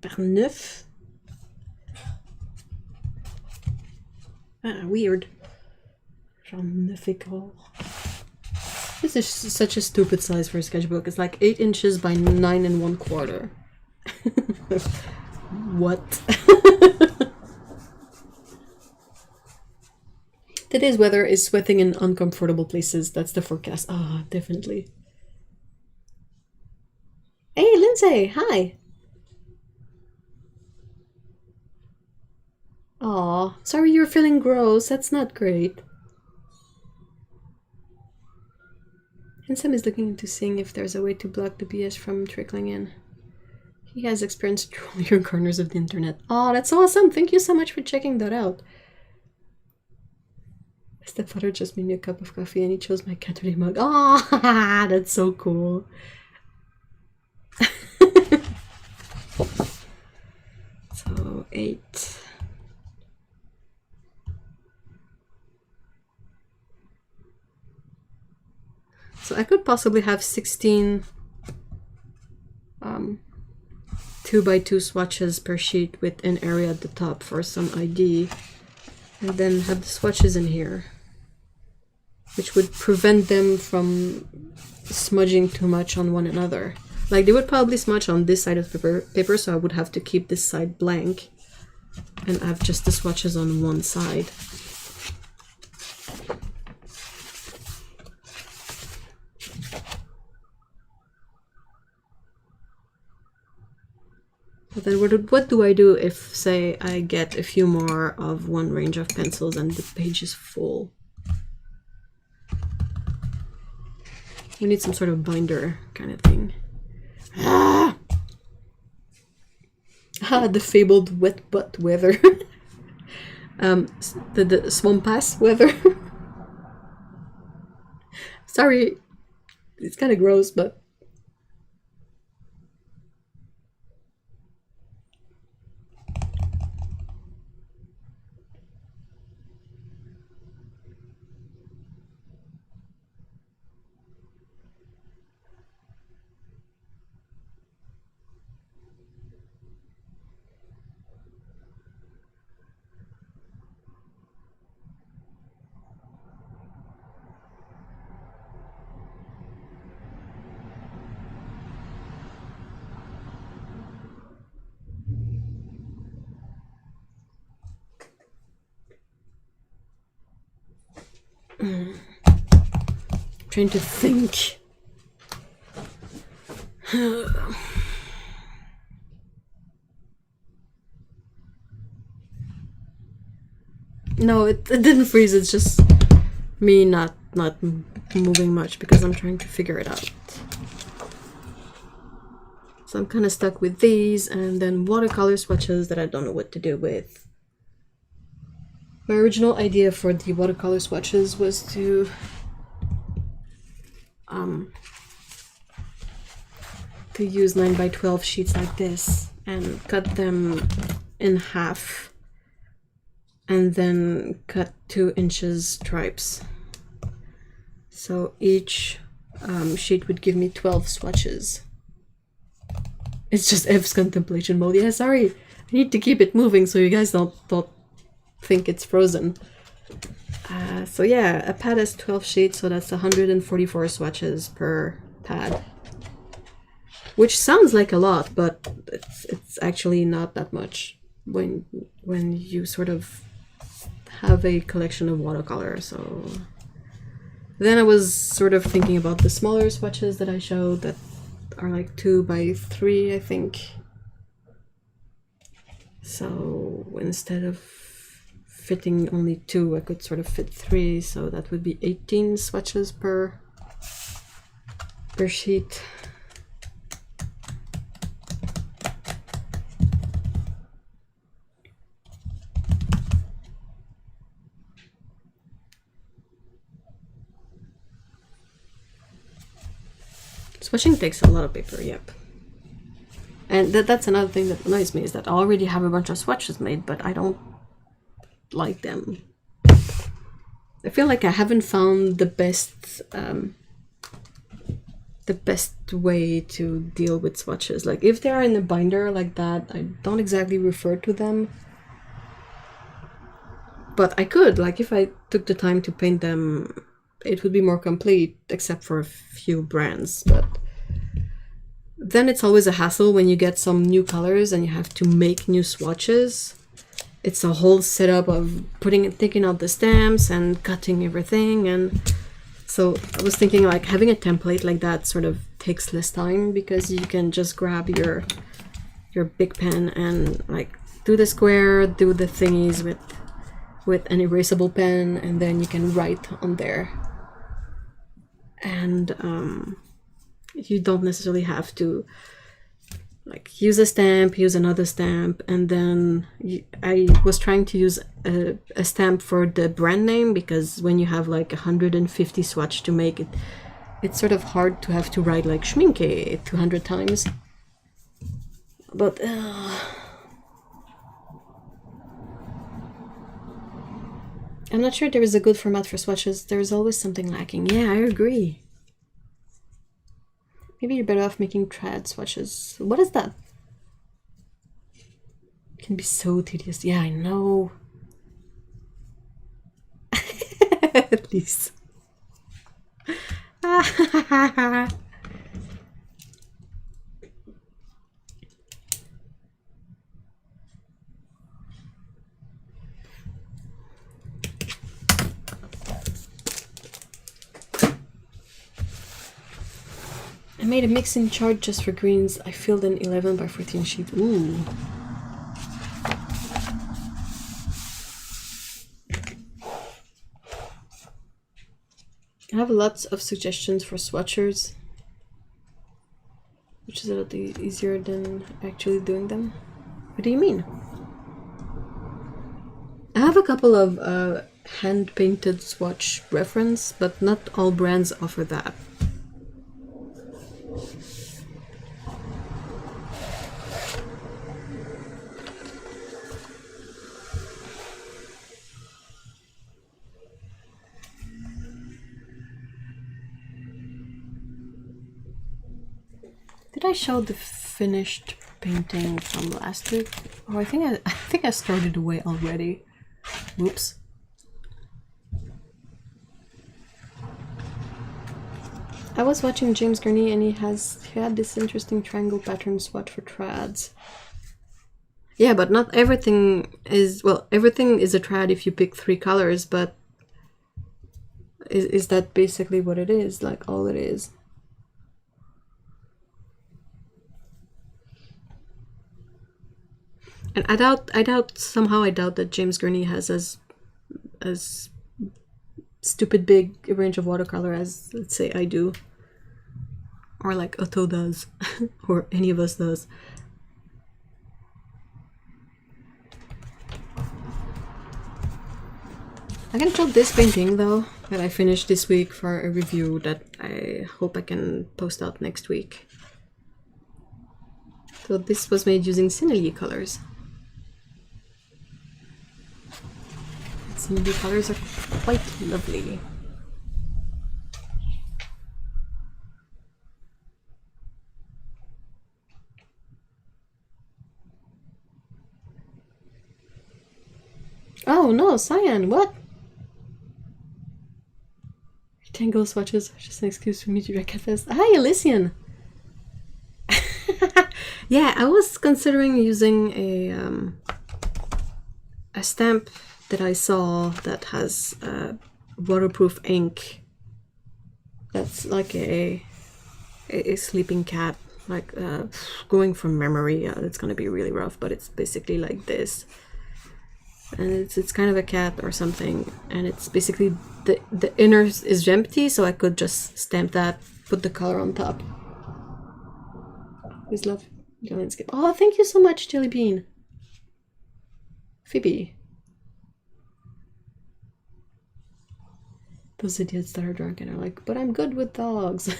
par 9. Ah, weird. Genre 9 écart. This is such a stupid size for a sketchbook. It's like 8 inches by 9 1/4. What? Today's weather is sweating in uncomfortable places. That's the forecast. Ah, definitely. Hey, Lindsay. Hi. Aw, sorry you're feeling gross. That's not great. And Sam is looking into seeing if there's a way to block the BS from trickling in. He has experience trolling your corners of the internet. Aw, that's awesome. Thank you so much for checking that out. My stepfather just made me a cup of coffee and he chose my Caturday mug. Aw, that's so cool. So 8. So I could possibly have 16 2x2 swatches per sheet with an area at the top for some ID, and then have the swatches in here, which would prevent them from smudging too much on one another. Like they would probably smudge on this side of the paper, so I would have to keep this side blank and have just the swatches on one side. But then what do I do if, say, I get a few more of one range of pencils and the page is full? We need some sort of binder kind of thing. Ah! Ah, the fabled wet butt weather. The swamp-ass weather. Sorry, it's kind of gross, but... Trying to think. No, it didn't freeze. It's just me not moving much because I'm trying to figure it out. So I'm kind of stuck with these, and then watercolor swatches that I don't know what to do with. My original idea for the watercolor swatches was to use 9x12 sheets like this and cut them in half and then cut 2 inches stripes. So each sheet would give me 12 swatches. It's just Ev's contemplation mode. Yeah, sorry. I need to keep it moving so you guys don't think it's frozen. So yeah, a pad has 12 sheets, so that's 144 swatches per pad. Which sounds like a lot, but it's actually not that much when you sort of have a collection of watercolor. So then I was sort of thinking about the smaller swatches that I showed that are like 2x3, I think. So instead of fitting only 2, I could sort of fit 3, so that would be 18 swatches per sheet. Swatching takes a lot of paper, yep. And that's another thing that annoys me, is that I already have a bunch of swatches made, but I don't like them. I feel like I haven't found the best way to deal with swatches. Like if they are in a binder like that, I don't exactly refer to them. But I could, like if I took the time to paint them, it would be more complete, except for a few brands. But then it's always a hassle when you get some new colors and you have to make new swatches. It's a whole setup of taking out the stamps and cutting everything. And so I was thinking like having a template like that sort of takes less time, because you can just grab your big pen and like do the square, do the thingies with an erasable pen, and then you can write on there. And you don't necessarily have to like use a stamp, use another stamp, and then I was trying to use a stamp for the brand name, because when you have like 150 swatch to make it, it's sort of hard to have to write like Schminke 200 times. But I'm not sure there is a good format for swatches. There is always something lacking. Yeah, I agree. Maybe you're better off making trad swatches. What is that? It can be so tedious. Yeah, I know. At least. I made a mixing chart just for greens. I filled an 11x14 sheet. Ooh. I have lots of suggestions for swatchers, which is a lot easier than actually doing them. What do you mean? I have a couple of hand-painted swatch reference, but not all brands offer that. Did I show the finished painting from last week? Oh, I think I started away already. Whoops. I was watching James Gurney, and he had this interesting triangle pattern swatch for trads. Yeah, but not everything is, well, everything is a trad if you pick 3 colors, but Is that basically what it is? Like all it is? And I doubt somehow I doubt that James Gurney has as stupid big a range of watercolor as, let's say, I do, or like Otto does, or any of us does. I can show this painting though that I finished this week for a review that I hope I can post out next week. So this was made using Senoly colors. Senoly colors are quite lovely. Oh no, cyan, what? Tango swatches are just an excuse for me to wreck at this. Hi, Elysian! Yeah, I was considering using a stamp that I saw that has waterproof ink. That's like a sleeping cat. Like going from memory, it's gonna be really rough, but it's basically like this. And it's kind of a cat or something, and it's basically the inner is empty, so I could just stamp that, put the color on top. Please love your landscape. Oh, thank you so much, Jelly Bean. Phoebe. Those idiots that are drunk and are like, but I'm good with dogs.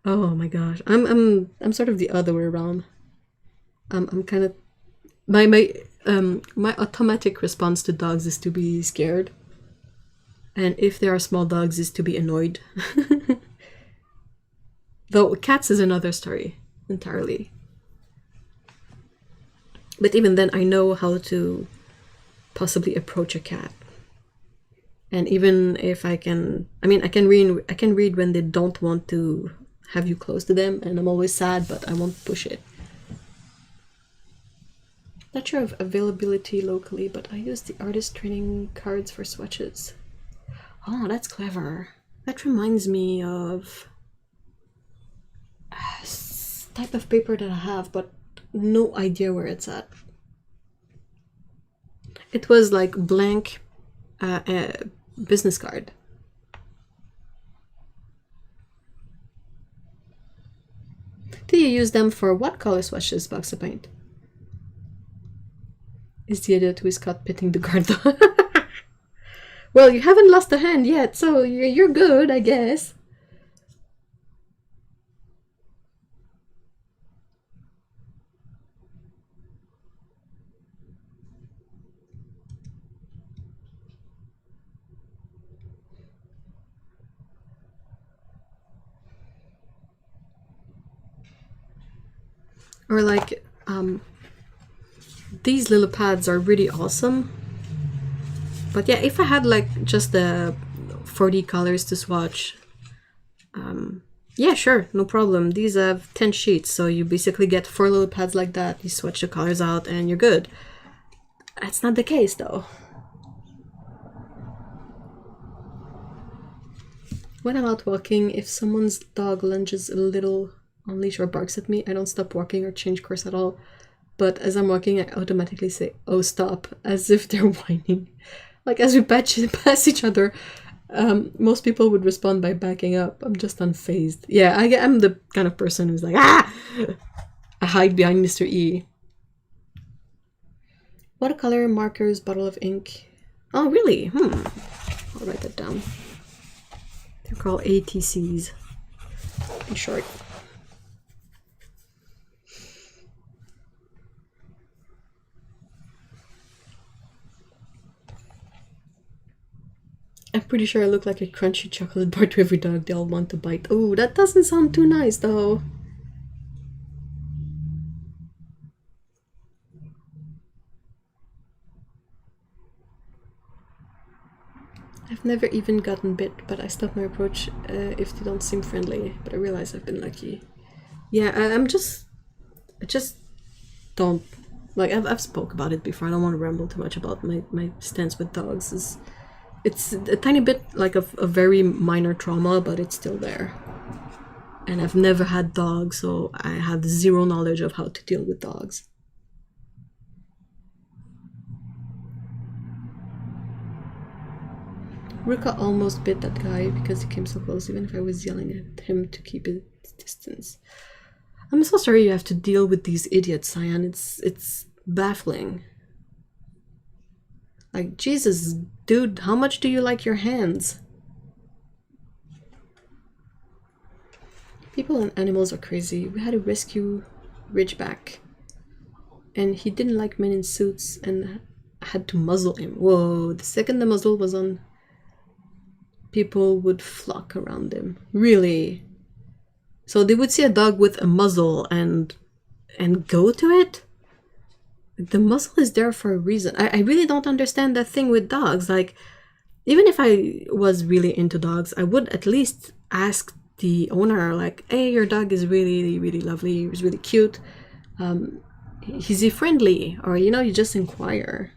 Oh my gosh, I'm sort of the other way around. I'm kind of my automatic response to dogs is to be scared, and if they are small dogs is to be annoyed. Though cats is another story entirely. But even then, I know how to possibly approach a cat, and even if I can read when they don't want to have you close to them, and I'm always sad, but I won't push it. Not sure of availability locally, but I use the artist training cards for swatches. Oh, that's clever. That reminds me of a type of paper that I have, but no idea where it's at. It was like blank business card. Do you use them for what color swatches, Box of Paint? Is the idiot who is caught pitting the card though? Well, you haven't lost a hand yet, so you're good, I guess. Or like, these little pads are really awesome. But yeah, if I had like just the 40 colors to swatch, yeah, sure, no problem. These have 10 sheets, so you basically get 4 little pads like that. You swatch the colors out and you're good. That's not the case though. When I'm out walking, if someone's dog lunges a little on leash or barks at me, I don't stop walking or change course at all. But as I'm walking, I automatically say, oh, stop, as if they're whining. Like, as we pass each other, most people would respond by backing up. I'm just unfazed. Yeah, I'm the kind of person who's like, ah! I hide behind Mr. E. Watercolor, markers, bottle of ink. Oh, really? I'll write that down. They're called ATCs, in short. I'm pretty sure I look like a crunchy chocolate bar to every dog they all want to bite. Oh, that doesn't sound too nice though. I've never even gotten bit, but I stop my approach if they don't seem friendly. But I realize I've been lucky. Yeah, I just don't, like, I've spoke about it before. I don't want to ramble too much about my stance with dogs. It's a tiny bit like a very minor trauma, but it's still there. And I've never had dogs, so I have zero knowledge of how to deal with dogs. Ruka almost bit that guy because he came so close, even if I was yelling at him to keep his distance. I'm so sorry you have to deal with these idiots, Cyan. It's baffling. Like, Jesus, dude, how much do you like your hands? People and animals are crazy. We had to rescue Ridgeback, and he didn't like men in suits and had to muzzle him. Whoa, the second the muzzle was on, people would flock around him. Really? So they would see a dog with a muzzle and go to it? The muzzle is there for a reason. I really don't understand that thing with dogs. Like, even if I was really into dogs, I would at least ask the owner, like, hey, your dog is really, really lovely. He's really cute. Is he friendly? Or, you know, you just inquire.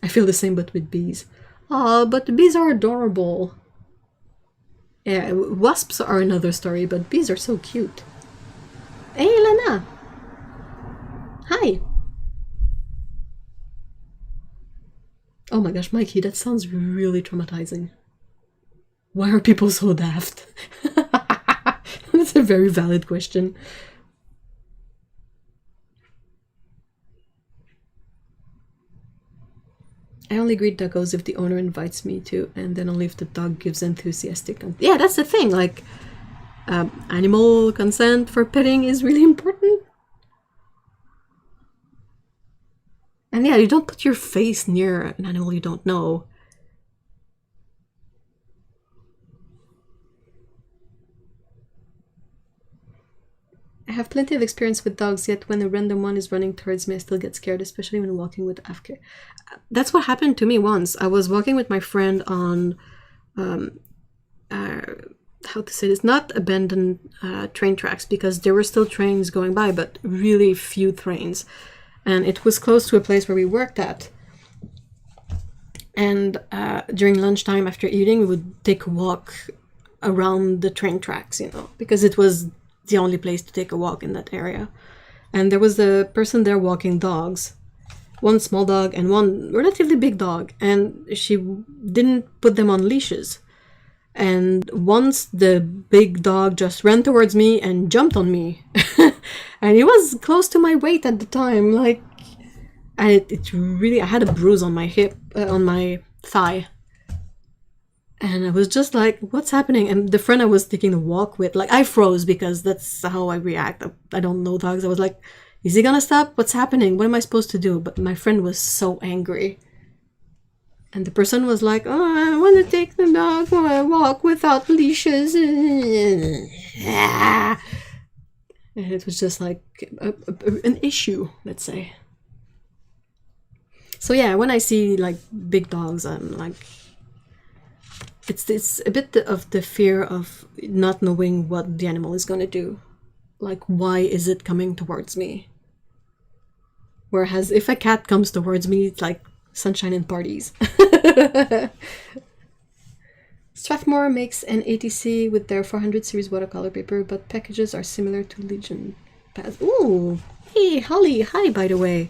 I feel the same, but with bees. Oh, but the bees are adorable. Yeah, wasps are another story, but bees are so cute. Hey, Lena! Hi! Oh my gosh, Mikey, that sounds really traumatizing. Why are people so daft? That's a very valid question. I only greet doggos if the owner invites me to, and then only if the dog gives enthusiastic. Yeah, that's the thing. Like, animal consent for petting is really important. And yeah, you don't put your face near an animal you don't know. I have plenty of experience with dogs, yet when a random one is running towards me, I still get scared, especially when walking with Afke. That's what happened to me once. I was walking with my friend on, how to say this, not abandoned train tracks, because there were still trains going by, but really few trains. And it was close to a place where we worked at. And during lunchtime after eating, we would take a walk around the train tracks, you know, because it was the only place to take a walk in that area. And there was a person there walking dogs, one small dog and one relatively big dog, and she didn't put them on leashes. And once the big dog just ran towards me and jumped on me. And he was close to my weight at the time. Like, it really, I had a bruise on my hip, on my thigh. And I was just like, what's happening? And the friend I was taking the walk with, like, I froze because that's how I react. I don't know dogs. I was like, is he gonna stop? What's happening? What am I supposed to do? But my friend was so angry. And the person was like, oh, I want to take the dog for a walk without leashes. And it was just like an issue, let's say. So yeah, when I see like big dogs, I'm like, it's a bit of the fear of not knowing what the animal is going to do. Like, why is it coming towards me? Whereas if a cat comes towards me, it's like sunshine and parties. Strathmore makes an ATC with their 400 series watercolor paper, but packages are similar to Legion pads. Ooh, hey, Holly, hi, by the way.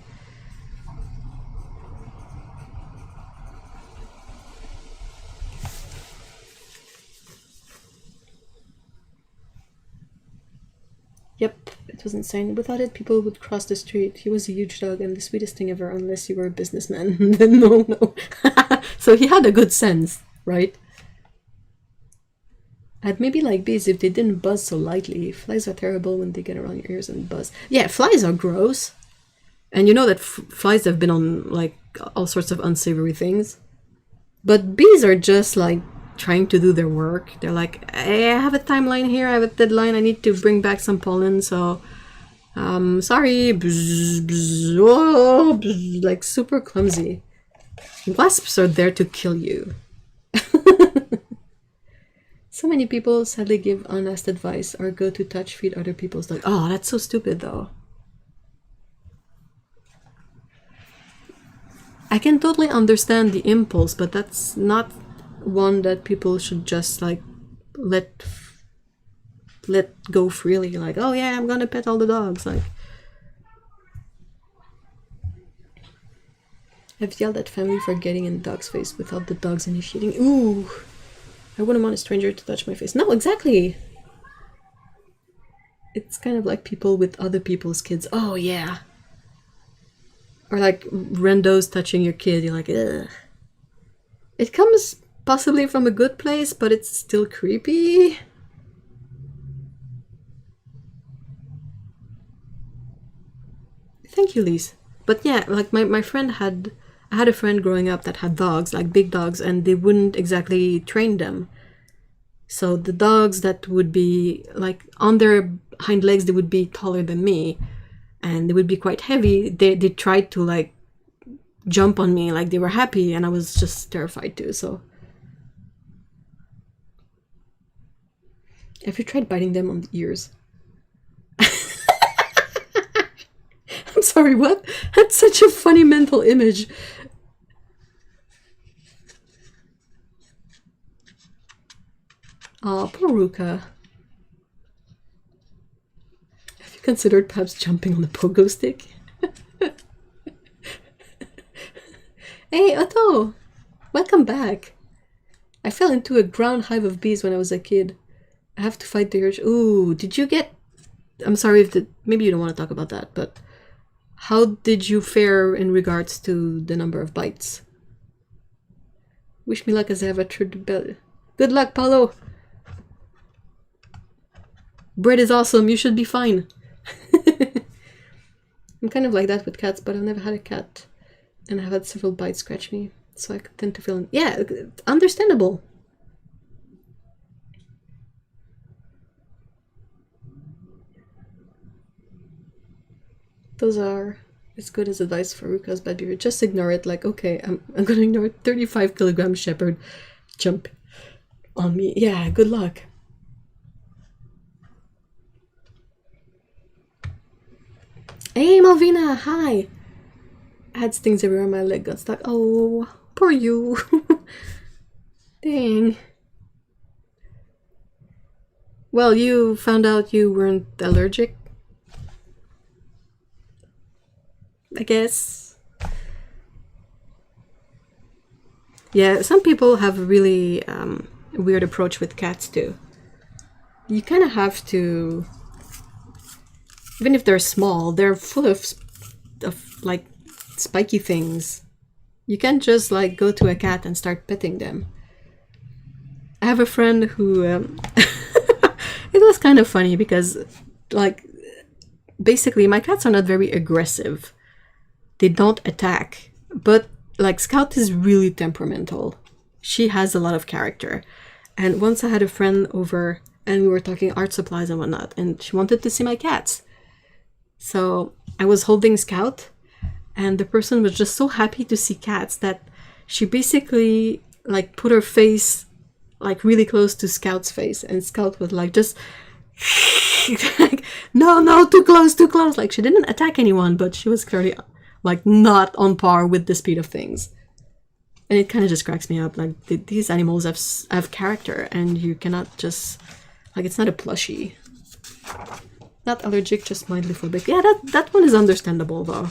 Yep, it was insane. Without it, people would cross the street. He was a huge dog and the sweetest thing ever, unless you were a businessman. Then no. So he had a good sense, right? I'd maybe like bees if they didn't buzz so lightly. Flies are terrible when they get around your ears and buzz. Yeah, flies are gross. And you know that flies have been on like all sorts of unsavory things. But bees are just like trying to do their work. They're like, hey, I have a timeline here, I have a deadline, I need to bring back some pollen, so sorry. Bzz, bzz, oh, bzz, like super clumsy. Wasps are there to kill you. So many people sadly give unasked advice or go to touch feed other people's dogs. Oh, that's so stupid though. I can totally understand the impulse, but that's not one that people should just like let go freely. Like, oh yeah, I'm gonna pet all the dogs. Like, I've yelled at family for getting in the dog's face without the dogs initiating. Ooh, I wouldn't want a stranger to touch my face. No, exactly. It's kind of like people with other people's kids. Oh yeah. Or like randos touching your kid. You're like, ugh. It comes possibly from a good place, but it's still creepy. Thank you, Lise. But yeah, like my friend had... I had a friend growing up that had dogs, like big dogs, and they wouldn't exactly train them. So the dogs that would be, like, on their hind legs, they would be taller than me. And they would be quite heavy. They tried to, like, jump on me, like they were happy, and I was just terrified too, so... Have you tried biting them on the ears? I'm sorry, what? That's such a funny mental image. Oh, poor Ruka. Have you considered perhaps jumping on the pogo stick? Hey, Otto! Welcome back. I fell into a ground hive of bees when I was a kid. I have to fight the urge. Ooh, did you get... I'm sorry if maybe you don't want to talk about that, but... How did you fare in regards to the number of bites? Wish me luck as I have a true belly. Good luck, Paulo! Bread is awesome, you should be fine. I'm kind of like that with cats, but I've never had a cat. And I've had several bites scratch me, so I tend to feel... Yeah, understandable. Those are as good as advice for Ruka's bad behavior. Just ignore it, like, okay, I'm gonna ignore it. 35-kilogram shepherd jump on me. Yeah, good luck. Hey, Malvina, hi! I had stings everywhere, my leg got stuck. Oh, poor you. Dang. Well, you found out you weren't allergic, I guess. Yeah, some people have a really weird approach with cats too. You kind of have to, even if they're small, they're full of like spiky things. You can't just like go to a cat and start petting them. I have a friend who it was kind of funny because like basically my cats are not very aggressive. They don't attack, but like Scout is really temperamental. She has a lot of character. And once I had a friend over and we were talking art supplies and whatnot, and she wanted to see my cats. So I was holding Scout, and the person was just so happy to see cats that she basically like put her face like really close to Scout's face, and Scout was like just like, no, too close. Like she didn't attack anyone, but she was clearly like not on par with the speed of things. And it kind of just cracks me up. Like these animals have character, and you cannot just like, it's not a plushie. Not allergic, just mildly phobic. Yeah, that one is understandable though.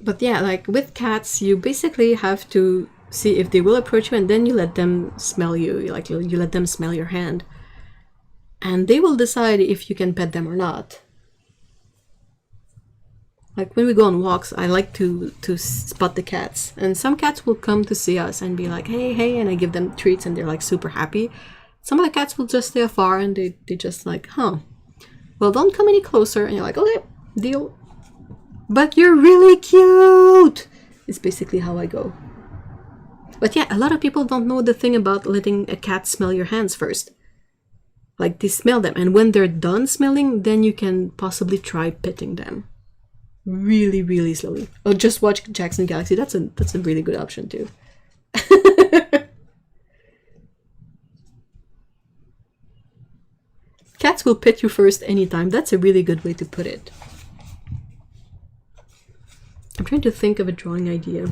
But yeah, like with cats, you basically have to see if they will approach you, and then you let them smell you. Like you let them smell your hand. And they will decide if you can pet them or not. Like when we go on walks, I like to spot the cats. And some cats will come to see us and be like, hey, and I give them treats and they're like super happy. Some of the cats will just stay afar and they just like, huh. Well, don't come any closer. And you're like, okay, deal. But you're really cute! It's basically how I go. But yeah, a lot of people don't know the thing about letting a cat smell your hands first. Like, they smell them, and when they're done smelling, then you can possibly try petting them. really, really slowly. Oh, just watch Jackson Galaxy. That's a really good option too. Cats will pet you first anytime. That's a really good way to put it. I'm trying to think of a drawing idea.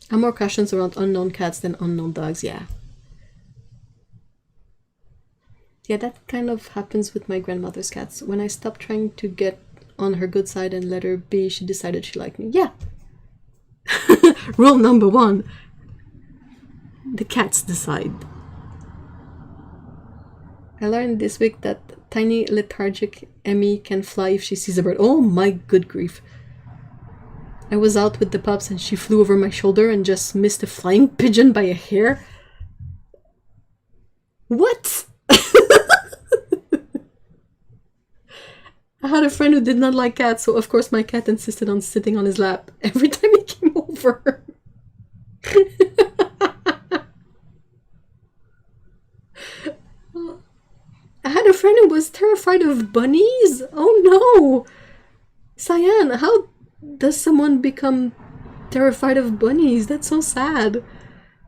I'm more cautious around unknown cats than unknown dogs, yeah. Yeah, that kind of happens with my grandmother's cats. When I stopped trying to get on her good side and let her be, she decided she liked me. Yeah. Rule number 1. The cats decide. I learned this week that tiny lethargic Emmy can fly if she sees a bird. Oh my good grief. I was out with the pups and she flew over my shoulder and just missed a flying pigeon by a hair. What? I had a friend who did not like cats, so of course my cat insisted on sitting on his lap every time he came over. I had a friend who was terrified of bunnies. Oh no! Cyan, how does someone become terrified of bunnies? That's so sad.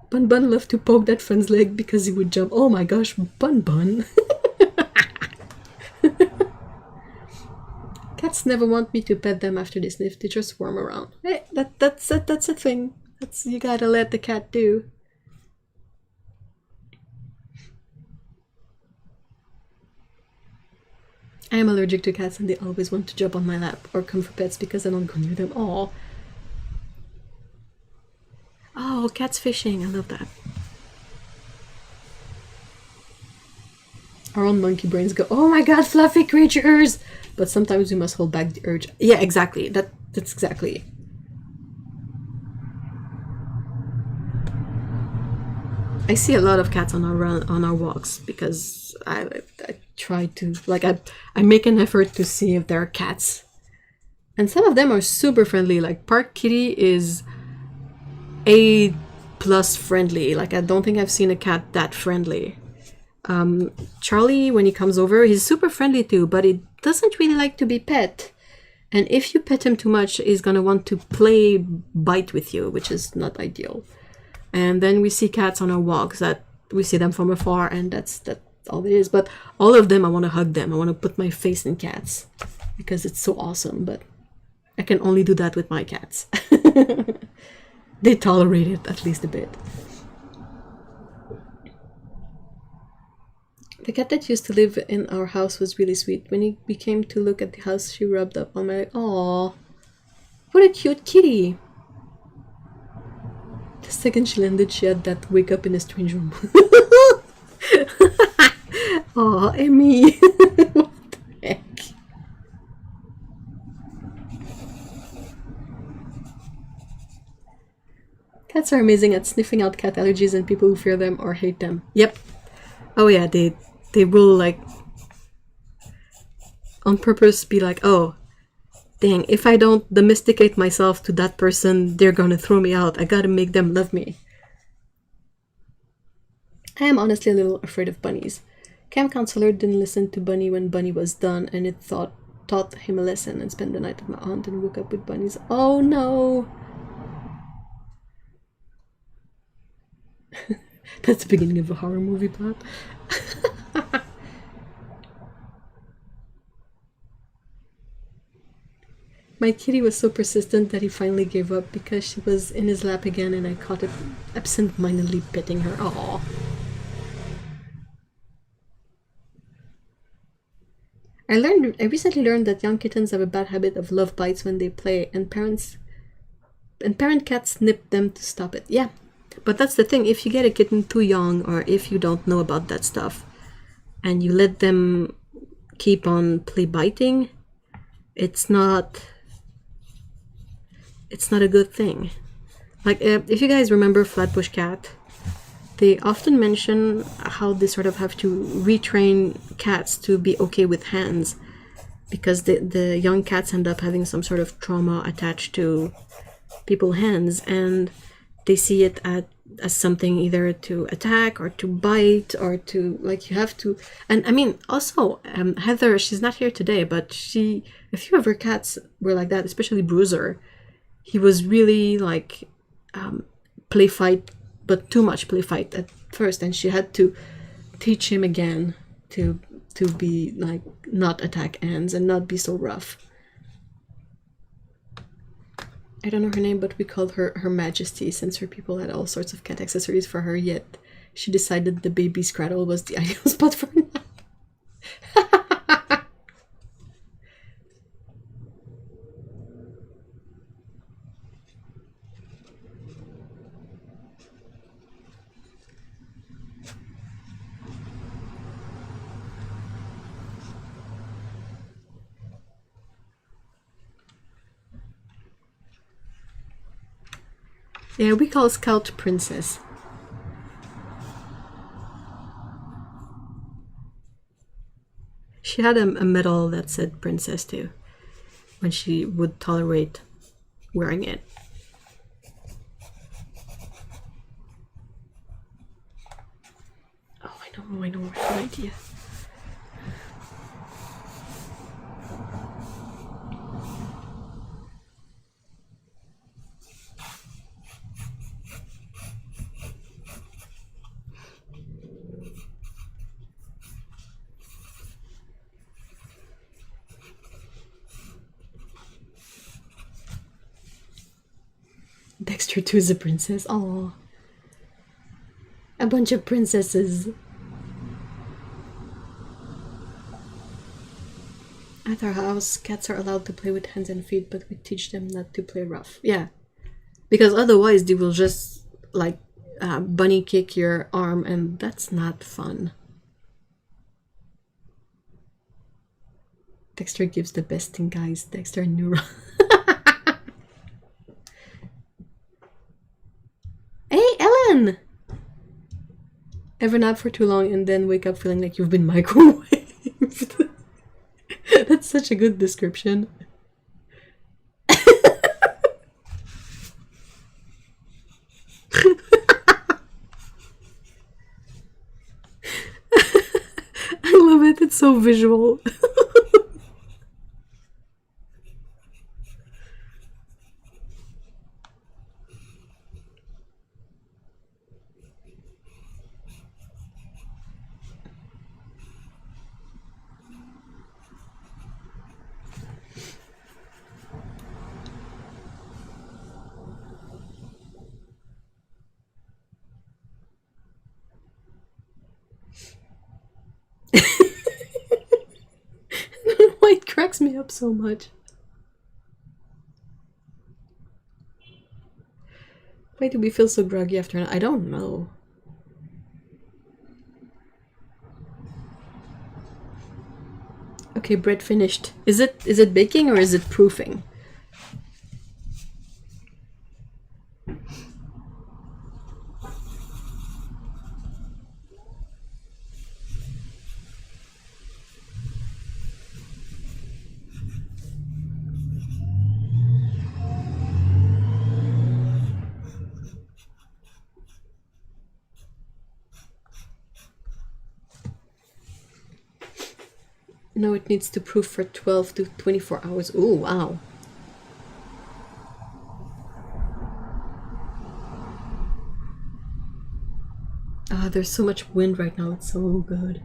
Bun Bun loved to poke that friend's leg because he would jump. Oh my gosh, Bun Bun. Cats never want me to pet them after they sniff. They just swarm around. Hey, that's a thing. You gotta let the cat do. I am allergic to cats and they always want to jump on my lap or come for pets because I don't go near them. Oh, cats fishing. I love that. Our own monkey brains go, oh my god, fluffy creatures! But sometimes we must hold back the urge. Yeah, exactly. That's exactly. I see a lot of cats on our walks because I try to, like, I make an effort to see if there are cats. And some of them are super friendly. Like Park Kitty is A+ friendly. Like I don't think I've seen a cat that friendly. Charlie, when he comes over, he's super friendly too, but he doesn't really like to be pet. And if you pet him too much, he's gonna want to bite with you, which is not ideal. And then we see cats on our walks that we see them from afar, and that's all it is. But all of them, I want to hug them. I want to put my face in cats because it's so awesome. But I can only do that with my cats. They tolerate it at least a bit. The cat that used to live in our house was really sweet. When we came to look at the house, she rubbed up on my leg. Aww, what a cute kitty. The second she landed, she had that wake up in a strange room. Aw, Emmy. What the heck? Cats are amazing at sniffing out cat allergies and people who fear them or hate them. Yep. Oh yeah, they will, like, on purpose be like, oh, dang, if I don't domesticate myself to that person, they're gonna throw me out. I gotta make them love me. I am honestly a little afraid of bunnies. Camp counselor didn't listen to Bunny when Bunny was done, and it taught him a lesson and spent the night with my aunt and woke up with bunnies. Oh no! That's the beginning of a horror movie plot. My kitty was so persistent that he finally gave up because she was in his lap again and I caught it absent-mindedly petting her. Aww. I recently learned that young kittens have a bad habit of love bites when they play, and parent cats nip them to stop it. Yeah, but that's the thing. If you get a kitten too young, or if you don't know about that stuff, and you let them keep on play biting, it's not a good thing. Like, if you guys remember Flatbush Cat, they often mention how they sort of have to retrain cats to be okay with hands because the young cats end up having some sort of trauma attached to people's hands, and they see it at as something either to attack or to bite or to, like, you have to. And I mean, also, Heather, she's not here today, but a few of her cats were like that, especially Bruiser. He was really like play fight, but too much play fight at first, and she had to teach him again to be like not attack ants and not be so rough. I don't know her name, but we called her Her Majesty since her people had all sorts of cat accessories for her, yet she decided the baby Scrattle was the ideal spot for her. Yeah, we call Scout Princess. She had a medal that said Princess too, when she would tolerate wearing it. Oh, I know, what an idea. Dexter too is a princess. Aww. A bunch of princesses. At our house, cats are allowed to play with hands and feet, but we teach them not to play rough. Yeah. Because otherwise they will just, like, bunny kick your arm, and that's not fun. Dexter gives the best thing, guys. Dexter Neuro. Hey, Ellen! Ever nap for too long and then wake up feeling like you've been microwaved? That's such a good description. I love it. It's so visual. Why it cracks me up so much. Why do we feel so groggy after? I don't know. Okay, bread finished. Is it baking or is it proofing? No, it needs to proof for 12 to 24 hours. Oh, wow. Ah, there's so much wind right now. It's so good.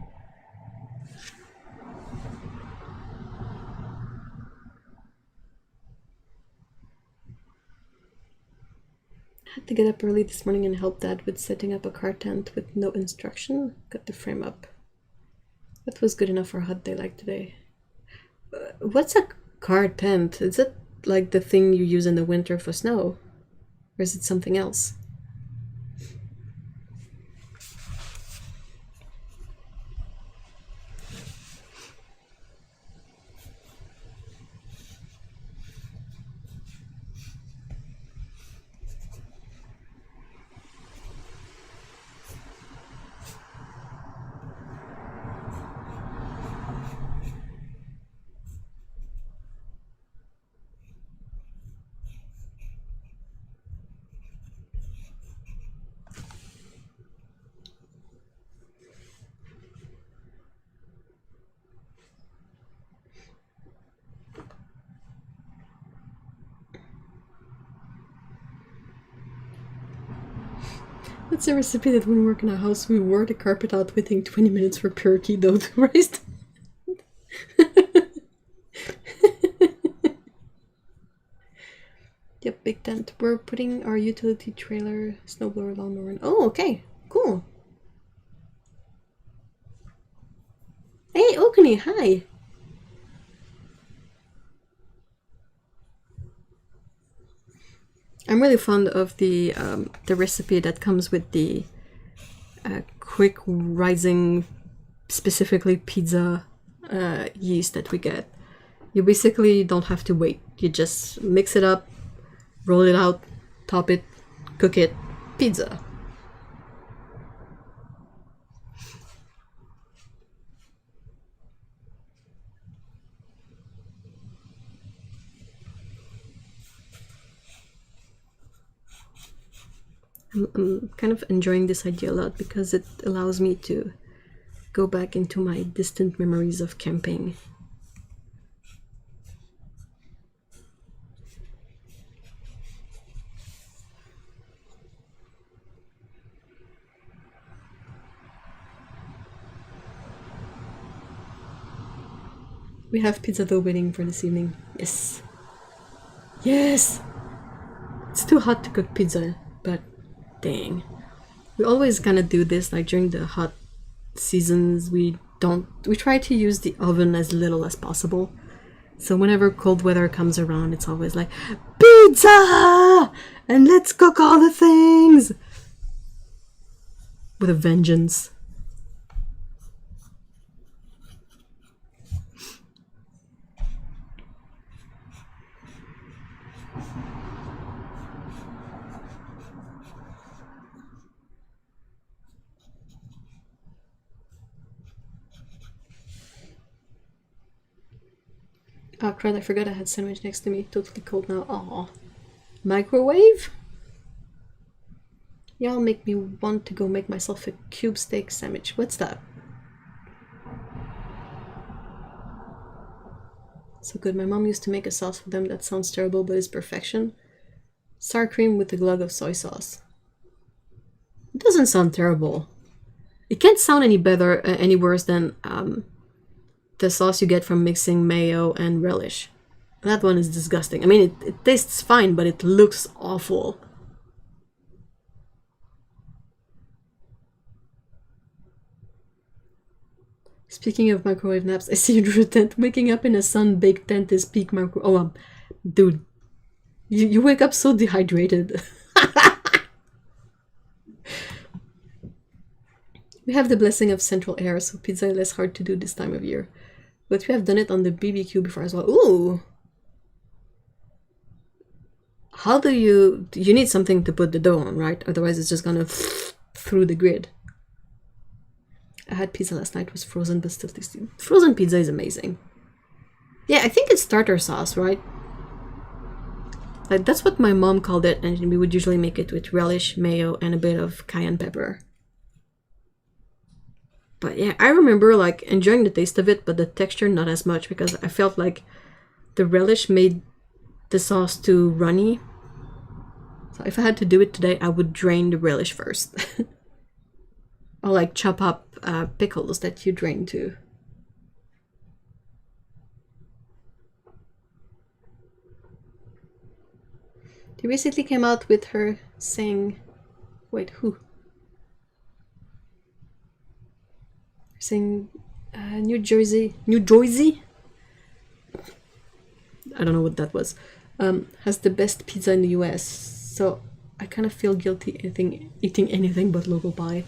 I had to get up early this morning and help Dad with setting up a car tent with no instruction. Got the frame up. That was good enough for a hot day like today. What's a car tent? Is it like the thing you use in the winter for snow? Or is it something else? That's a recipe that when we work in a house, we wore the carpet out within 20 minutes for pure keto to rice. Yep, big tent. We're putting our utility trailer, snowblower, lawnmower in. Oh, okay. Cool. Hey, Okuni, hi. I'm really fond of the recipe that comes with the quick rising, specifically pizza yeast that we get. You basically don't have to wait. You just mix it up, roll it out, top it, cook it, pizza. I'm kind of enjoying this idea a lot because it allows me to go back into my distant memories of camping. We have pizza dough waiting for this evening. Yes. Yes! It's too hot to cook pizza, but dang. We always kind of do this, like during the hot seasons, we try to use the oven as little as possible. So whenever cold weather comes around, it's always like, pizza! And let's cook all the things! With a vengeance. Oh crap, I forgot I had sandwich next to me. Totally cold now. Aw. Microwave? Y'all make me want to go make myself a cube steak sandwich. What's that? So good. My mom used to make a sauce for them that sounds terrible but is perfection. Sour cream with a glug of soy sauce. It doesn't sound terrible. It can't sound any better, any worse than the sauce you get from mixing mayo and relish. That one is disgusting. I mean, it tastes fine, but it looks awful. Speaking of microwave naps, I see you drew a tent. Waking up in a sun-baked tent is peak micro... Oh, dude. You wake up so dehydrated. We have the blessing of central air, so pizza is less hard to do this time of year. But we have done it on the BBQ before as well. Ooh! How do you need something to put the dough on, right? Otherwise it's just gonna through the grid. I had pizza last night, it was frozen but still tasty. Frozen pizza is amazing. Yeah, I think it's tartar sauce, right? Like, that's what my mom called it, and we would usually make it with relish, mayo, and a bit of cayenne pepper. But yeah, I remember like enjoying the taste of it, but the texture not as much because I felt like the relish made the sauce too runny. So if I had to do it today, I would drain the relish first. Or like chop up pickles that you drain too. They recently came out with her saying, wait, who? Saying New Jersey, I don't know what that was, has the best pizza in the US, so I kind of feel guilty eating anything but local pie.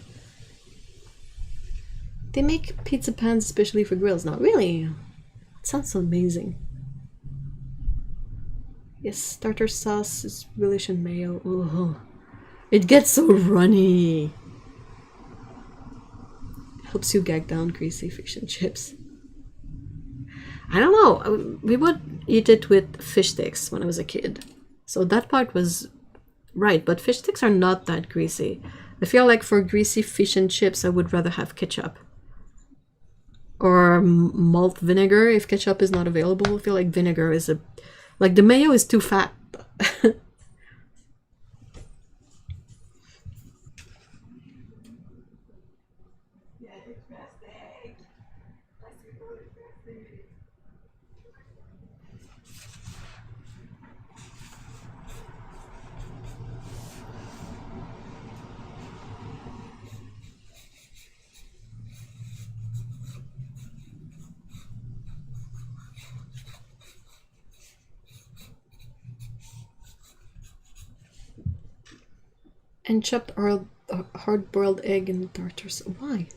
They make pizza pans especially for grills now. Really? It sounds so amazing. Yes, tartar sauce is relish and mayo. Oh, it gets so runny. Helps you gag down greasy fish and chips. I don't know. We would eat it with fish sticks when I was a kid. So that part was right, but fish sticks are not that greasy. I feel like for greasy fish and chips, I would rather have ketchup. Or malt vinegar if ketchup is not available. I feel like vinegar is like the mayo is too fat. And chopped hard-boiled egg and tartar sauce. Why?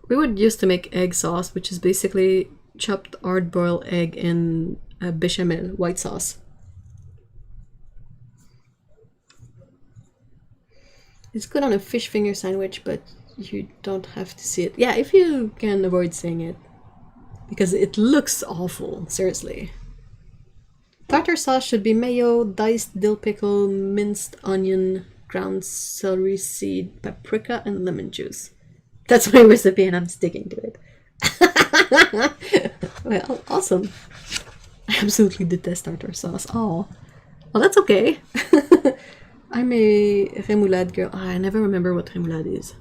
We would used to make egg sauce, which is basically chopped hard-boiled egg in a bechamel, white sauce. It's good on a fish finger sandwich, but you don't have to see it. Yeah, if you can avoid seeing it. Because it looks awful, seriously. Tartar sauce should be mayo, diced dill pickle, minced onion, ground celery seed, paprika, and lemon juice. That's my recipe and I'm sticking to it. Well, awesome. I absolutely detest tartar sauce. Oh, well, that's okay. I'm a remoulade girl. Oh, I never remember what remoulade is.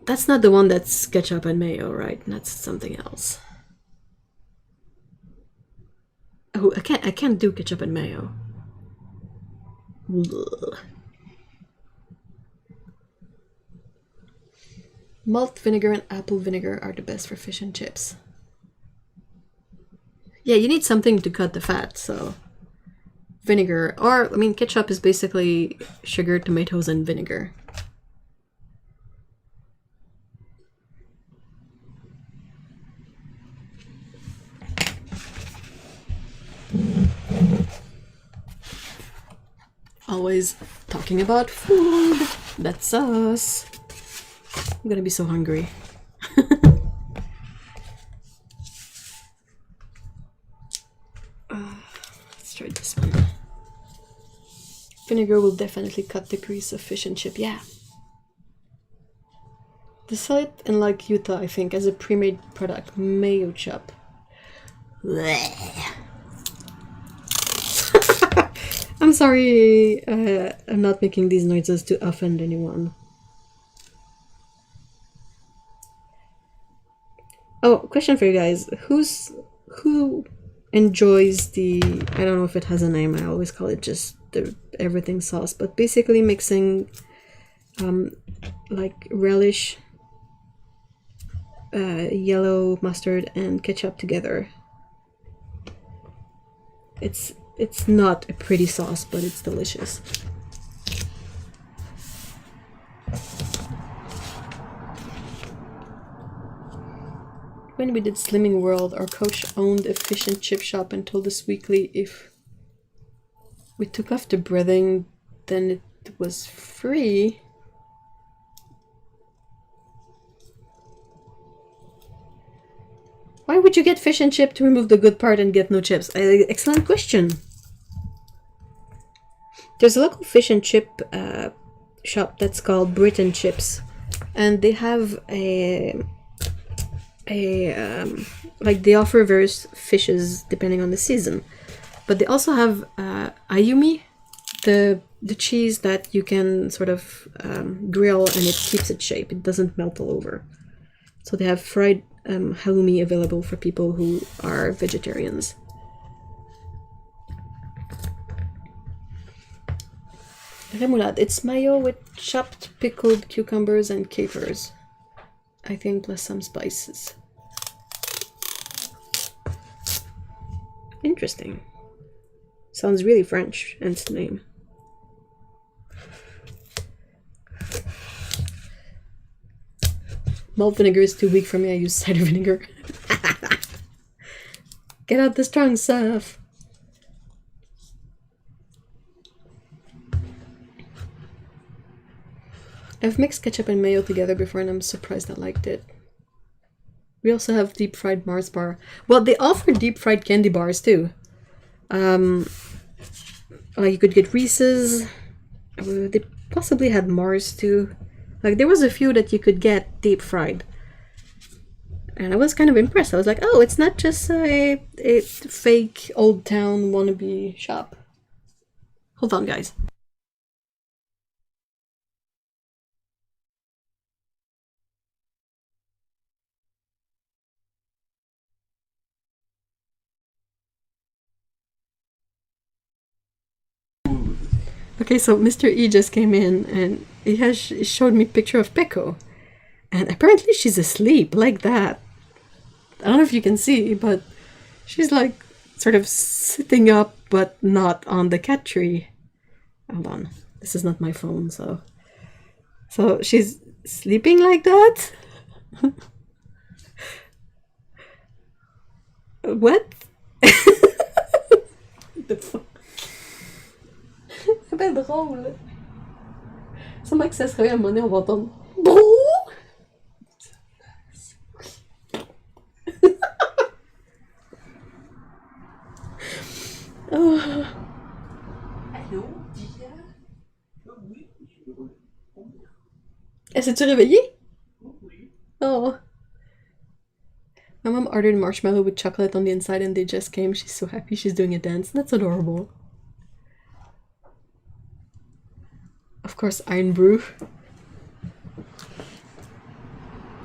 That's not the one that's ketchup and mayo, right? That's something else. Oh, I can't do ketchup and mayo. Ugh. Malt vinegar and apple vinegar are the best for fish and chips. Yeah, you need something to cut the fat, so vinegar, or I mean ketchup is basically sugar, tomatoes, and vinegar. Always talking about food. That's us. I'm gonna be so hungry. Let's try this one. Vinegar will definitely cut the grease of fish and chip. Yeah. They sell it in like Utah, I think, as a pre-made product. Mayo chop. I'm sorry, I'm not making these noises to offend anyone. Oh, question for you guys. Who enjoys the, I don't know if it has a name, I always call it just the everything sauce, but basically mixing like relish, yellow mustard and ketchup together. It's not a pretty sauce, but it's delicious. When we did Slimming World, our coach owned a fish and chip shop and told us weekly if we took off the breathing, then it was free. Why would you get fish and chip to remove the good part and get no chips? Excellent question. There's a local fish and chip shop that's called Britain Chips, and they have like they offer various fishes depending on the season, but they also have ayumi, the cheese that you can sort of grill and it keeps its shape. It doesn't melt all over. So they have fried halloumi available for people who are vegetarians. Remoulade. It's mayo with chopped pickled cucumbers and capers, I think, plus some spices. Interesting. Sounds really French, hence the name. Malt vinegar is too weak for me. I use cider vinegar. Get out the strong stuff. I've mixed ketchup and mayo together before and I'm surprised I liked it. We also have deep fried Mars bar. Well, they offer deep fried candy bars too. Like you could get Reese's. They possibly had Mars too. Like there was a few that you could get deep fried. And I was kind of impressed. I was like, oh, it's not just a fake old town wannabe shop. Hold on, guys. Okay, so Mr. E just came in and he has showed me a picture of Peko. And apparently she's asleep like that. I don't know if you can see, but she's like sort of sitting up but not on the cat tree. Hold on. This is not my phone, so... So she's sleeping like that? What? The fuck? C'est pas drôle. Sûrement que ça se réveille à un moment donné, on va entendre... Oh. Allô, Dia? Oui. Elle s'est-tu réveillée? Oui. Oh. My mom ordered marshmallow with chocolate on the inside and they just came. She's so happy she's doing a dance. That's adorable. Of course, iron brew.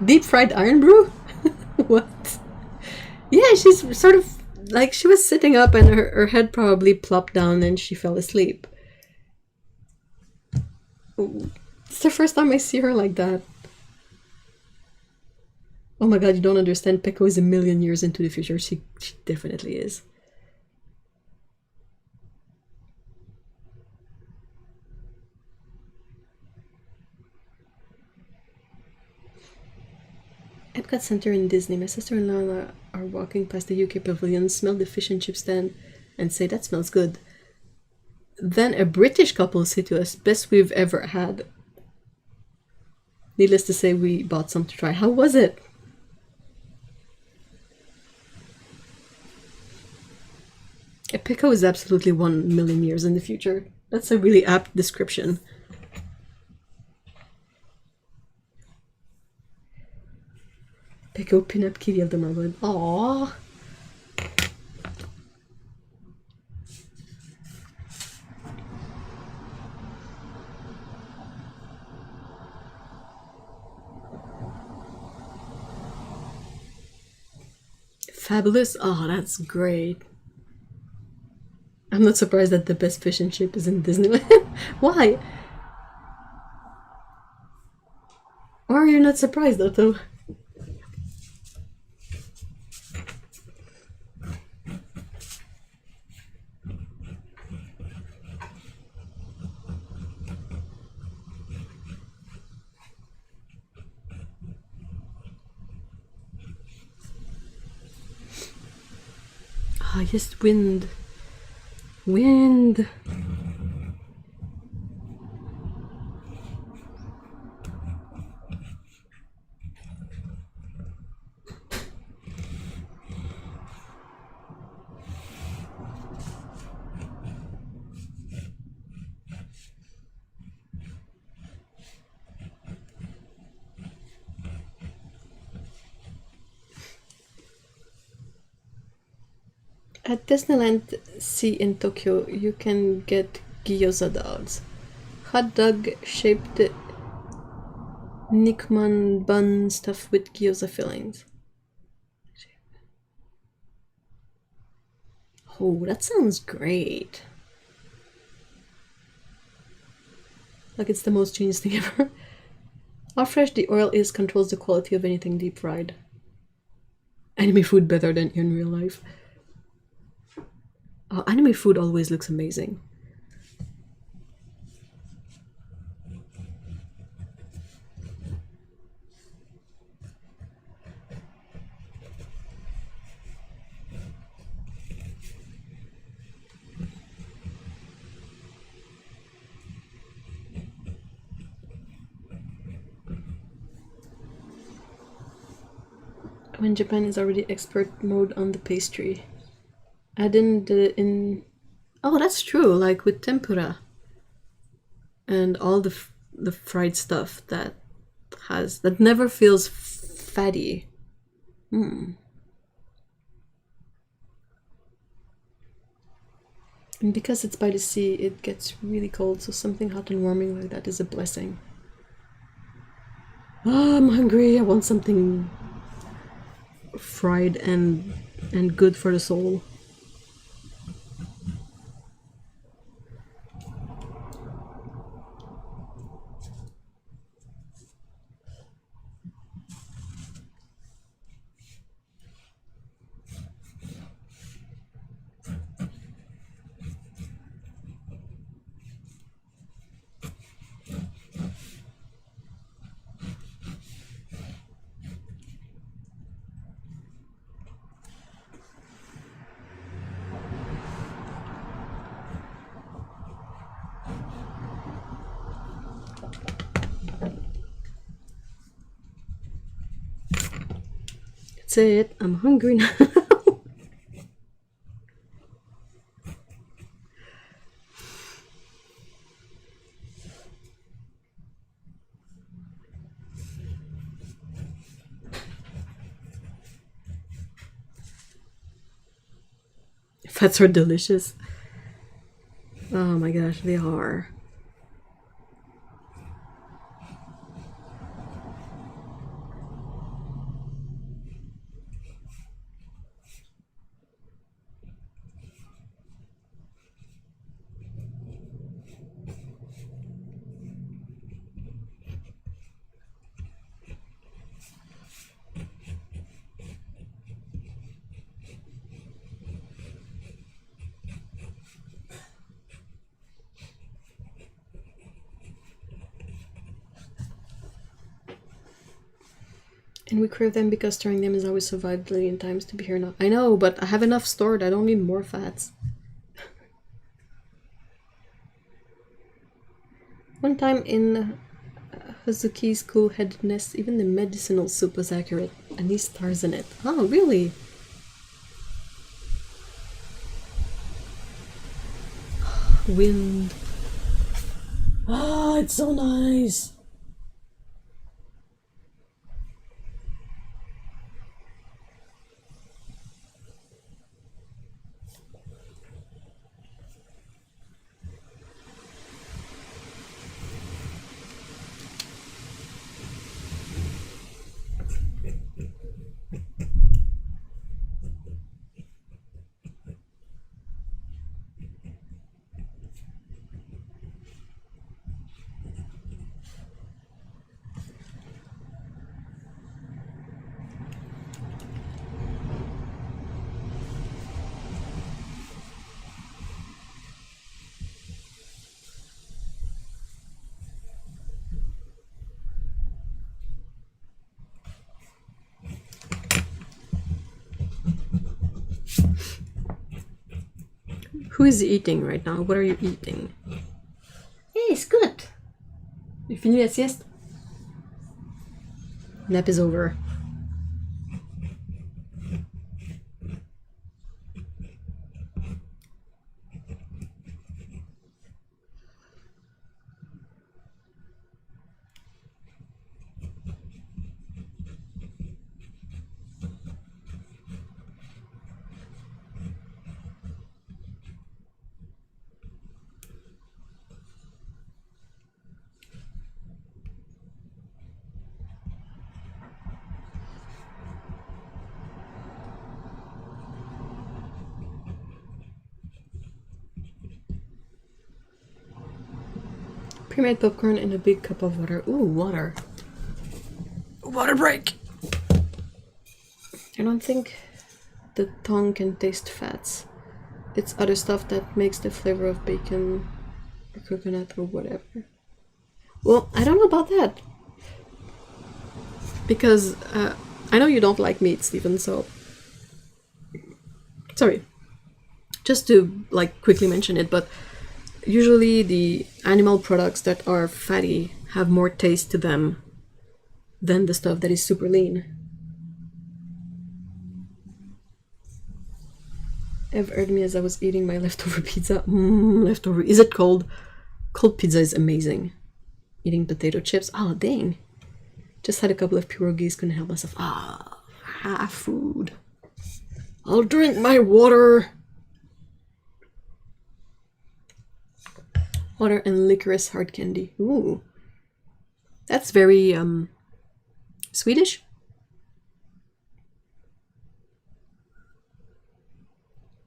Deep fried iron brew? What? Yeah, she's sort of like she was sitting up and her head probably plopped down and she fell asleep. It's the first time I see her like that. Oh my god, you don't understand. Peko is a million years into the future. She definitely is. Epcot Center in Disney. My sister-in-law are walking past the UK pavilion, smell the fish and chip stand, and say, that smells good. Then a British couple say to us, best we've ever had. Needless to say, we bought some to try. How was it? Pico is absolutely 1 million years in the future. That's a really apt description. Pico pinup kitty of the Merlin. Aww. Fabulous. Oh, that's great. I'm not surprised that the best fish and chip is in Disneyland. Why? Why are you not surprised, Otto? Ah, yes, wind. Wind. At Disneyland Sea in Tokyo, you can get gyoza dogs. Hot dog shaped Nickman bun stuffed with gyoza fillings. Oh, that sounds great. Like it's the most genius thing ever. How fresh the oil is controls the quality of anything deep fried. Anime food better than in real life. Oh, anime food always looks amazing. When Japan is already expert mode on the pastry. Add in the oh, that's true, like with tempura and all the fried stuff that never feels fatty. And because it's by the sea, it gets really cold, so something hot and warming like that is a blessing. Oh, I'm hungry. I want something fried and good for the soul. That's it. I'm hungry now. Fats are delicious. Oh my gosh, they are. And we crave them because storing them is how we survived a million times to be here now. I know, but I have enough stored. I don't need more fats. One time in Hazuki's cool-headedness, even the medicinal soup was accurate, and these stars in it. Oh, really? Wind. Ah, it's so nice. Who is eating right now? What are you eating? Hey, it's good. You fini la sieste? Nap is over. Pre-made popcorn in a big cup of water. Ooh, water. Water break! I don't think the tongue can taste fats. It's other stuff that makes the flavor of bacon or coconut or whatever. Well, I don't know about that. Because I know you don't like meat, Stephen, so... Sorry. Just to, like, quickly mention it, but... Usually the animal products that are fatty have more taste to them than the stuff that is super lean. Ev heard me as I was eating my leftover pizza. Leftover. Is it cold? Cold pizza is amazing. Eating potato chips. Oh, dang. Just had a couple of pierogies, couldn't help myself. Food. I'll drink my water. Water and licorice hard candy. Ooh. That's very, Swedish?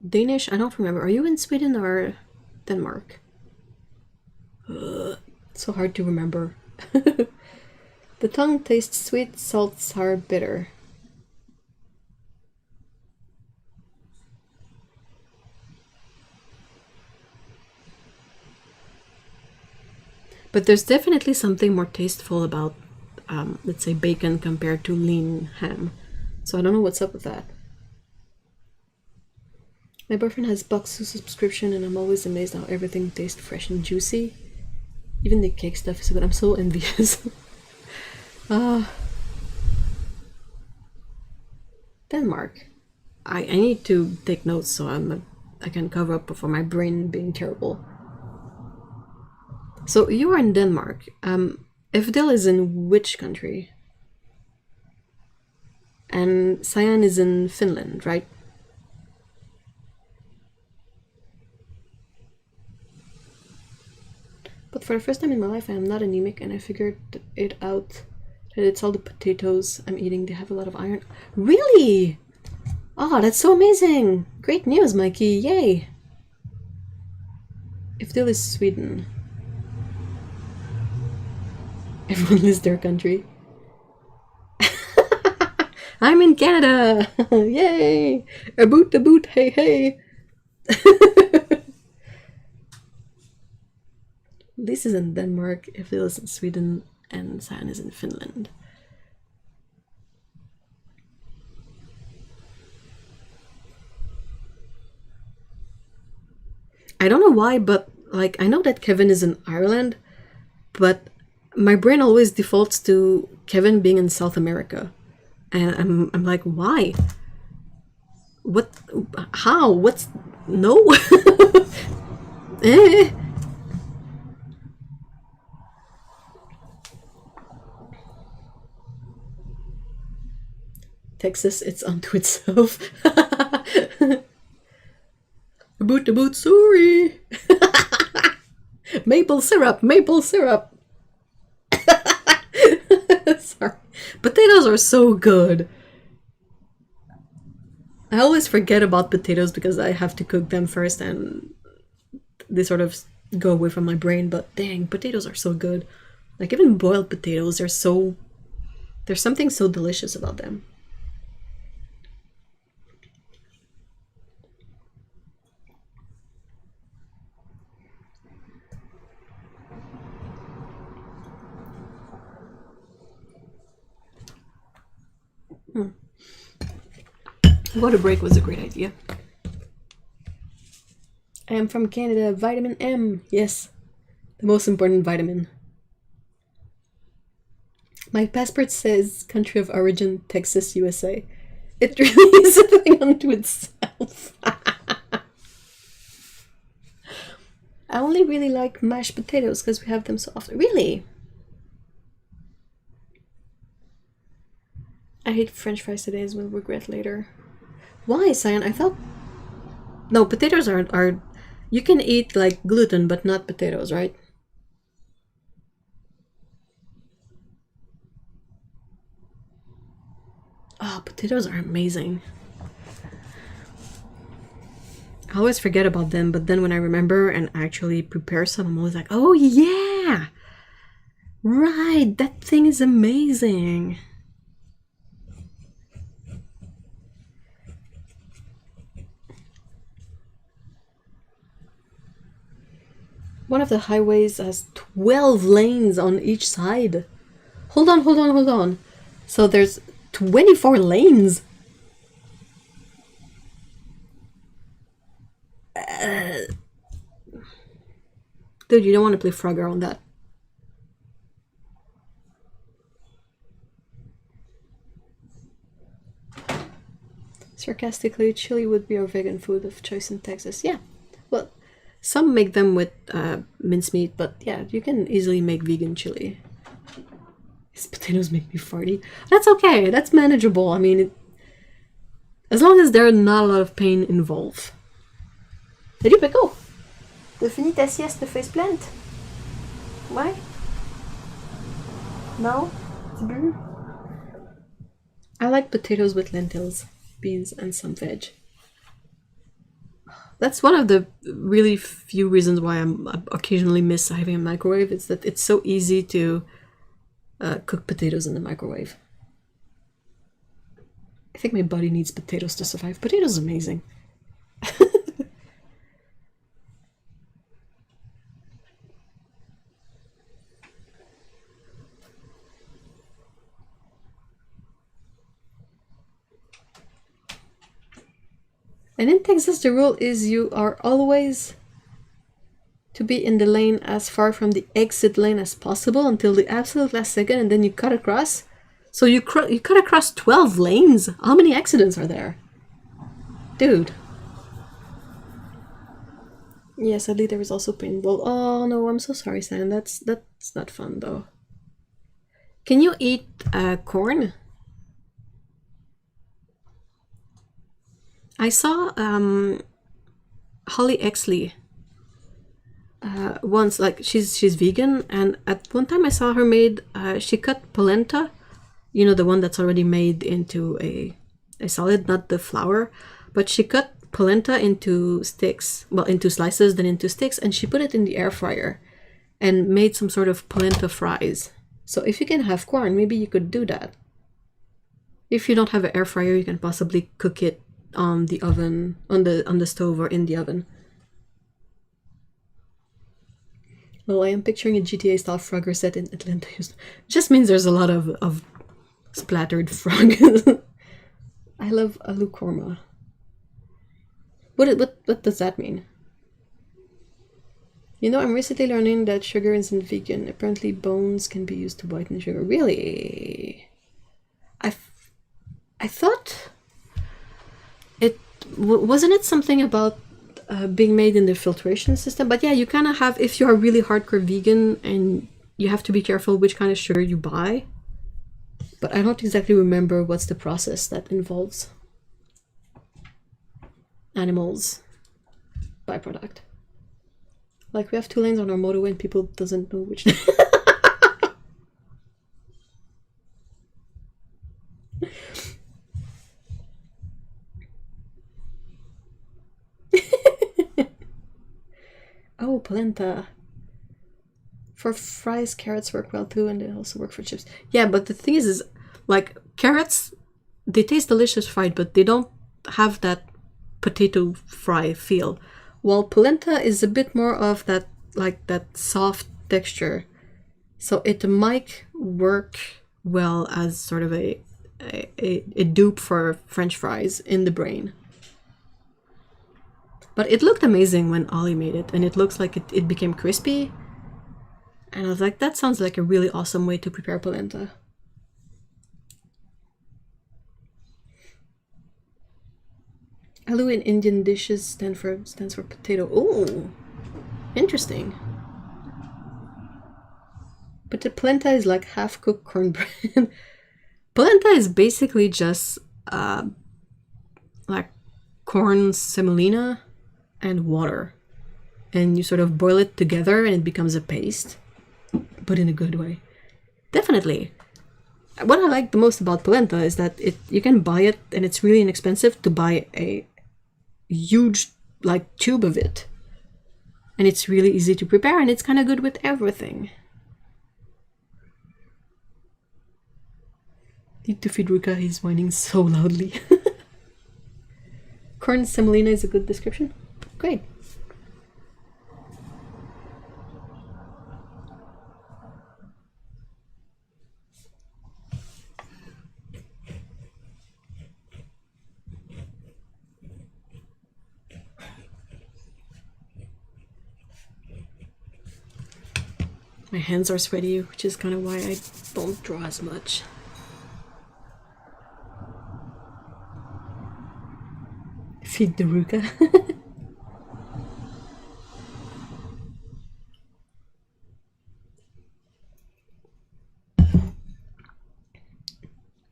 Danish? I don't remember. Are you in Sweden or Denmark? It's so hard to remember. The tongue tastes sweet, salt, sour, bitter. But there's definitely something more tasteful about, let's say, bacon compared to lean ham. So I don't know what's up with that. My boyfriend has Boxu subscription and I'm always amazed how everything tastes fresh and juicy. Even the cake stuff is good. I'm so envious. Denmark. I need to take notes so I can cover up for my brain being terrible. So you are in Denmark. Ifdil is in which country? And cyan is in Finland, right? But for the first time in my life, I am not anemic, and I figured it out that it's all the potatoes I'm eating. They have a lot of iron. Really? Oh, that's so amazing! Great news, Mikey! Yay! Ifdil is Sweden. Everyone lists their country. I'm in Canada! Yay! A boot, hey, hey! This is in Denmark, Ifdil is in Sweden, and cyan is in Finland. I don't know why, but like I know that Kevin is in Ireland, but my brain always defaults to Kevin being in South America. And I'm like, why? What? How? What's... No? Eh? Texas, it's unto itself. Boot, sorry. Maple syrup, maple syrup. Sorry. Potatoes are so good. I always forget about potatoes because I have to cook them first and they sort of go away from my brain, but dang, potatoes are so good. Like even boiled potatoes, there's something so delicious about them. Water break was a great idea. I am from Canada. Vitamin M. Yes. The most important vitamin. My passport says country of origin, Texas, USA. It really is a thing unto itself. I only really like mashed potatoes because we have them so often. Really? I hate French fries today as will regret later. Why, Cyan? I thought... No, potatoes are... You can eat, like, gluten, but not potatoes, right? Oh, potatoes are amazing. I always forget about them, but then when I remember and actually prepare some, I'm always like, oh, yeah! Right, that thing is amazing. One of the highways has 12 lanes on each side. Hold on. So there's 24 lanes. Dude, you don't want to play Frogger on that. Sarcastically, chili would be our vegan food of choice in Texas. Yeah, well, some make them with mincemeat, but yeah, you can easily make vegan chili. These potatoes make me farty. That's okay, that's manageable. I mean, as long as there's not a lot of pain involved. Salut Peko! T'as fini ta sieste faceplant? Ouais? No? It's blue? I like potatoes with lentils, beans, and some veg. That's one of the really few reasons why I occasionally miss having a microwave. It's that it's so easy to cook potatoes in the microwave. I think my body needs potatoes to survive. Potatoes are amazing. And in Texas, the rule is you are always to be in the lane as far from the exit lane as possible until the absolute last second, and then you cut across. So you cut across 12 lanes? How many accidents are there? Dude. Yeah, sadly there was also paintball. Oh no, I'm so sorry, Sam. That's not fun though. Can you eat corn? I saw Holly Exley once, like she's vegan, and at one time I saw her made she cut polenta, you know, the one that's already made into a solid, not the flour, but she cut polenta into sticks, well, into slices, then into sticks, and she put it in the air fryer and made some sort of polenta fries. So if you can have corn, maybe you could do that. If you don't have an air fryer, you can possibly cook it on the oven, on the stove or in the oven. Well, I am picturing a GTA style Frogger set in Atlanta. It just means there's a lot of splattered frog. I love alu korma. What does that mean? You know, I'm recently learning that sugar isn't vegan. Apparently bones can be used to whiten sugar. Really? I thought it wasn't it something about being made in the filtration system, but yeah, you kind of have, if you're really hardcore vegan, and you have to be careful which kind of sugar you buy, but I don't exactly remember what's the process that involves animals byproduct. Like, we have 2 lanes on our motorway and people doesn't know which. Oh, polenta. For fries, carrots work well too, and they also work for chips. Yeah, but the thing is like, carrots, they taste delicious fried, but they don't have that potato fry feel. While polenta is a bit more of that, like, that soft texture. So it might work well as sort of a dupe for French fries in the brain. But it looked amazing when Ollie made it, and it looks like it became crispy. And I was like, that sounds like a really awesome way to prepare polenta. Aloo in Indian dishes stands for potato. Oh, interesting. But the polenta is like half-cooked cornbread. Polenta is basically just like corn semolina and water, and you sort of boil it together and it becomes a paste, but in a good way. Definitely. What I like the most about polenta is that you can buy it, and it's really inexpensive to buy a huge, like, tube of it, and it's really easy to prepare, and it's kind of good with everything. Need to feed Ruka, he's whining so loudly. Corn semolina is a good description. Great. My hands are sweaty, which is kind of why I don't draw as much. Feed the Ruka.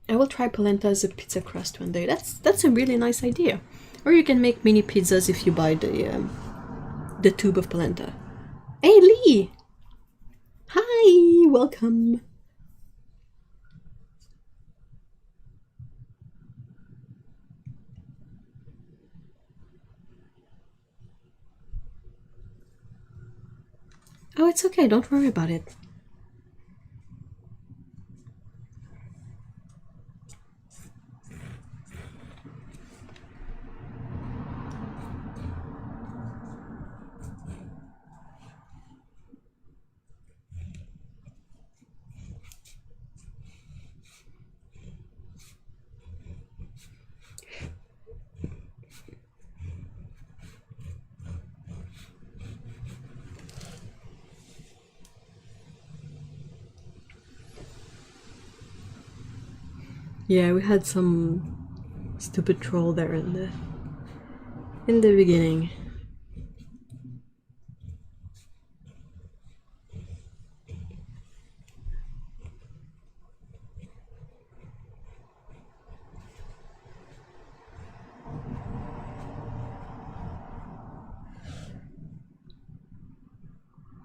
I will try polenta as a pizza crust one day. That's a really nice idea. Or you can make mini pizzas if you buy the tube of polenta. Hey, Lee! Hi, welcome. Oh, it's okay, don't worry about it. Yeah, we had some stupid troll there in the beginning.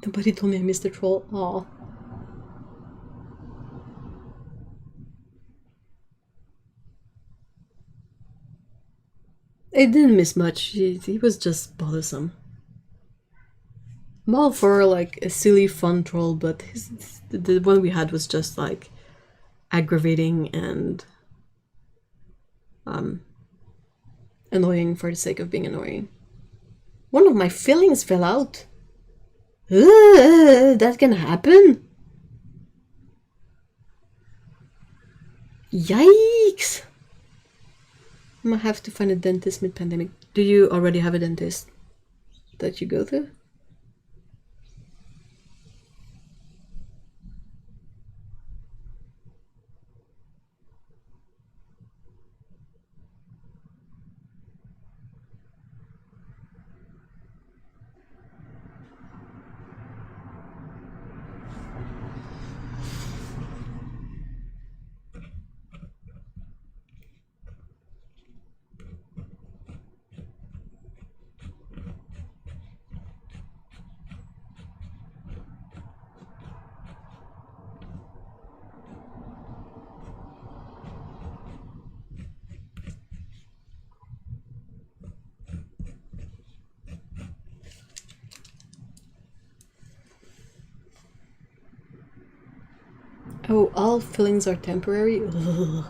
Nobody told me I missed the troll. Aw. It didn't miss much. He was just bothersome. I'm all for like a silly fun troll, but the one we had was just like aggravating and annoying for the sake of being annoying. One of my fillings fell out. That can happen? Yikes! I might have to find a dentist mid-pandemic. Do you already have a dentist that you go to? Oh, all fillings are temporary? Ugh.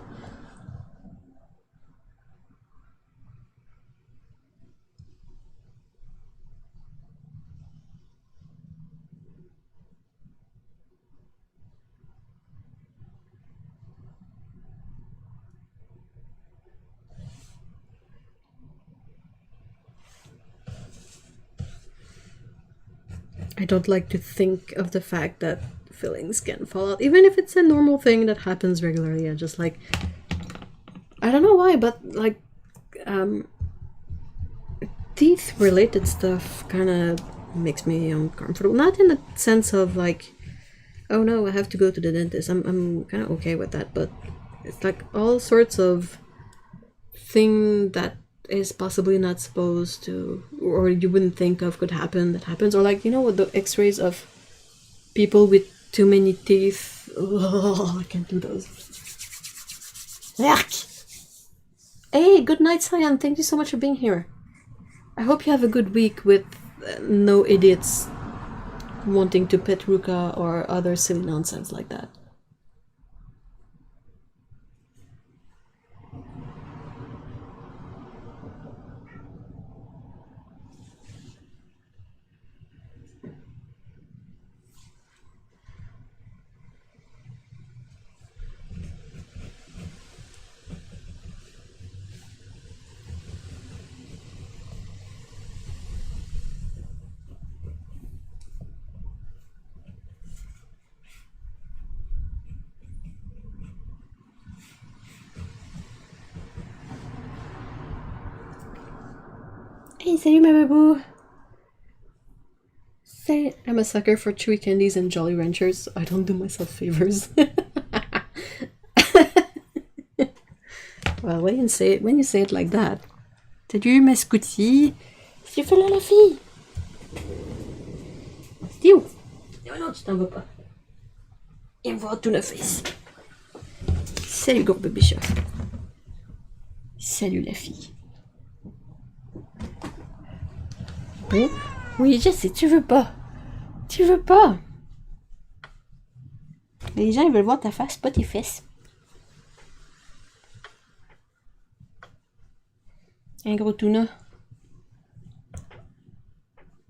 I don't like to think of the fact that fillings can fall out, even if it's a normal thing that happens regularly. I just like, I don't know why, but like teeth related stuff kind of makes me uncomfortable. Not in the sense of like, oh no, I have to go to the dentist. I'm kind of okay with that, but it's like all sorts of thing that is possibly not supposed to, or you wouldn't think of could happen, that happens. Or like, you know what, the x-rays of people with too many teeth. Ugh, I can't do those. Yuck. Hey, good night, Cyan. Thank you so much for being here. I hope you have a good week with no idiots wanting to pet Ruka or other silly nonsense like that. Hey, salut ma babou! Say, I'm a sucker for chewy candies and Jolly Ranchers. I don't do myself favors. Well, when you say it like that. Salut ma Scooty! Tu fais là la fille? T'es où? Oh non, tu t'en vas pas. Viens me voir tout neuf ici. Salut gros bébé chat. Salut la fille. Oui, oui, je sais, tu veux pas. Tu veux pas. Les gens, ils veulent voir ta face, pas tes fesses. Un gros tuna.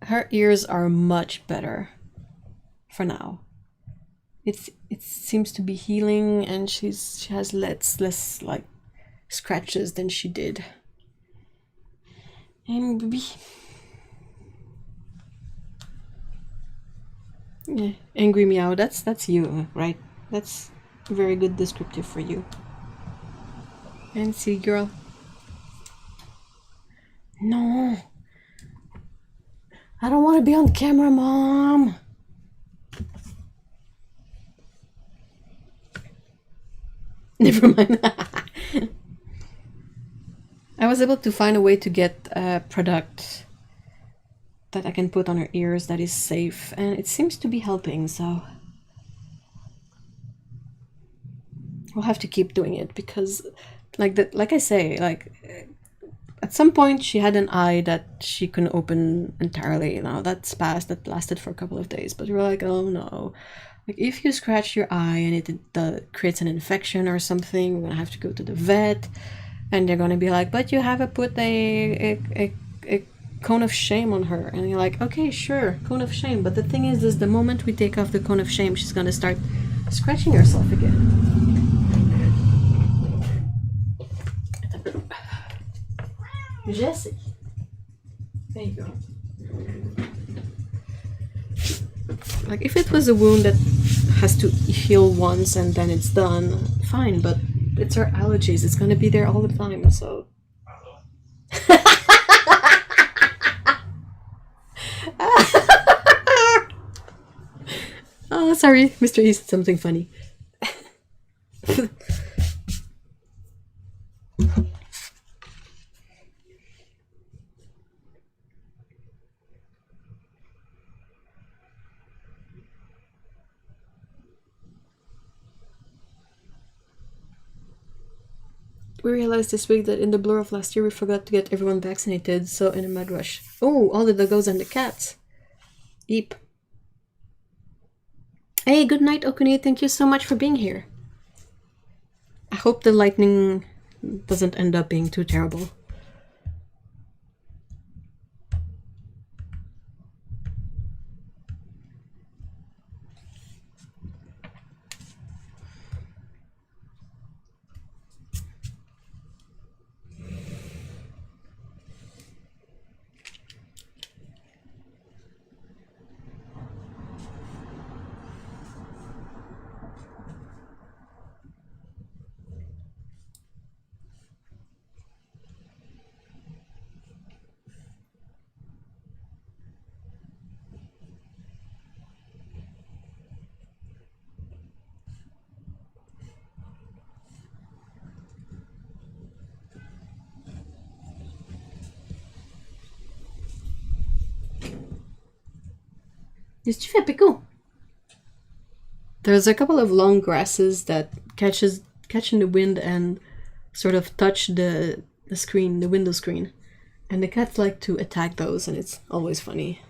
Her ears are much better for now. It seems to be healing, and she has less like scratches than she did. And baby. Yeah, angry meow. That's you, right? That's a very good descriptive for you. Fancy girl. No. I don't want to be on camera, Mom. Never mind. I was able to find a way to get a product that I can put on her ears that is safe, and it seems to be helping, so we'll have to keep doing it because like I say, like at some point she had an eye that she couldn't open entirely. Now that's past, that lasted for a couple of days, but we were like, oh no, like if you scratch your eye and it creates an infection or something, we're gonna have to go to the vet, and they're gonna be like, but you haven't put a cone of shame on her. And you're like, okay, sure, cone of shame, but the thing is the moment we take off the cone of shame, she's gonna start scratching herself again. Jesse, there you go. Like if it was a wound that has to heal once and then it's done, fine, but it's her allergies, it's gonna be there all the time, so oh, sorry, Mr. E said something funny. We realized this week that in the blur of last year we forgot to get everyone vaccinated, so in a mad rush. Oh, all the doggos and the cats. Eep. Hey, good night, Okuni. Thank you so much for being here. I hope the lightning doesn't end up being too terrible. Qu'est-ce que tu fais, Pico? There's a couple of long grasses that catch in the wind and sort of touch the screen, the window screen. And the cats like to attack those, and it's always funny.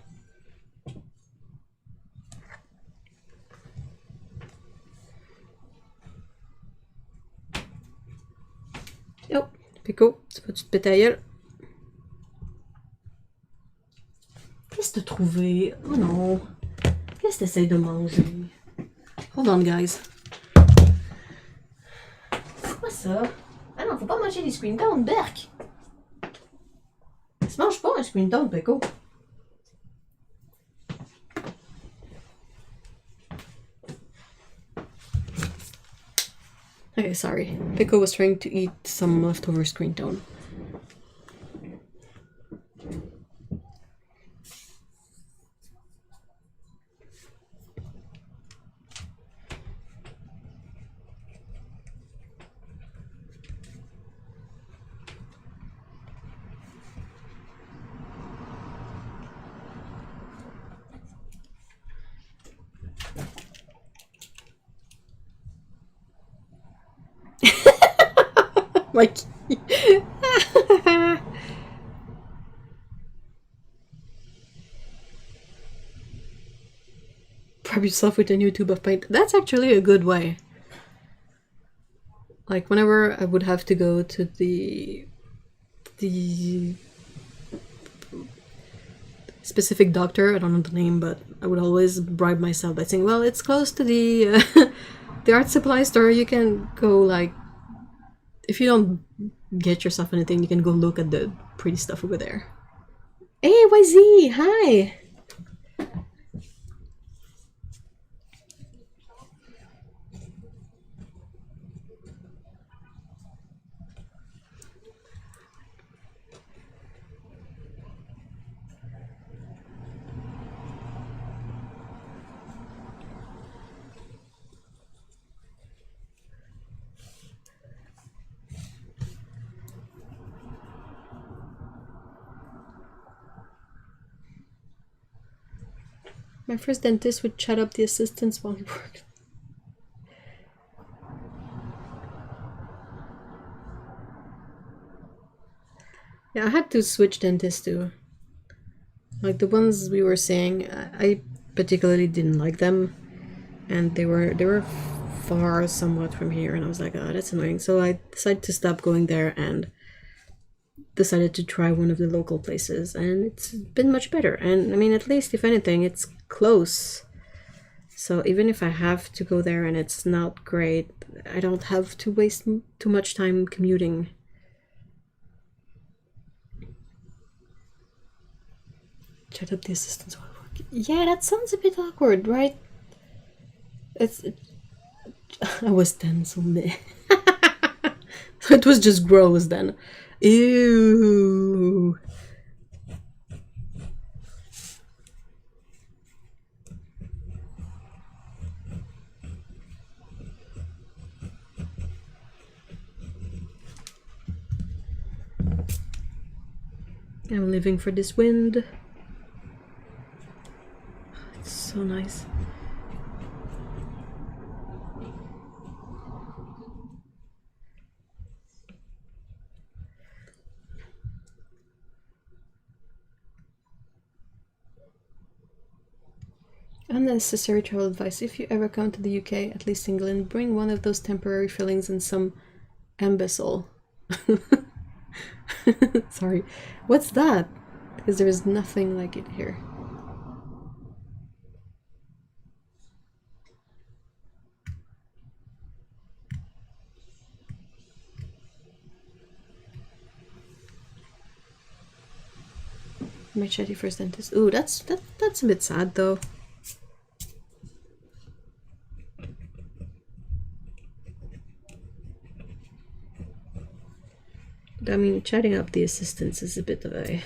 Oh, Pico, tu peux te péter à gueule? Qu'est-ce que t'as trouvé? Oh non! Qu'est-ce que t'essayes de manger? Hold on, guys. C'est quoi ça? Ah non, faut pas manger les screen down, berk! Ça se mange pas un screen down, Pico. Okay, sorry. Pico was trying to eat some leftover screen tone. Like, prep yourself with a new tube of paint. That's actually a good way. Like, whenever I would have to go to the specific doctor, I don't know the name, but I would always bribe myself by saying, well, it's close to the the art supply store, you can go, like, if you don't get yourself anything, you can go look at the pretty stuff over there. Hey, YZ, hi! My first dentist would chat up the assistants while he worked. Yeah, I had to switch dentists too. Like the ones we were seeing, I particularly didn't like them, and they were far somewhat from here, and I was like, oh, that's annoying. So I decided to stop going there and decided to try one of the local places, and it's been much better. And I mean, at least if anything, it's close. So even if I have to go there and it's not great, I don't have to waste too much time commuting. Chat up the assistants while working. Yeah, that sounds a bit awkward, right? I was 10, so meh. So it was just gross then. Ew. I'm living for this wind. It's so nice. Unnecessary travel advice. If you ever come to the UK, at least England, bring one of those temporary fillings and some ambisol. Sorry. What's that? Because there's nothing like it here. My chatty first dentist. Ooh, that's a bit sad though. I mean, chatting up the assistants is a bit of a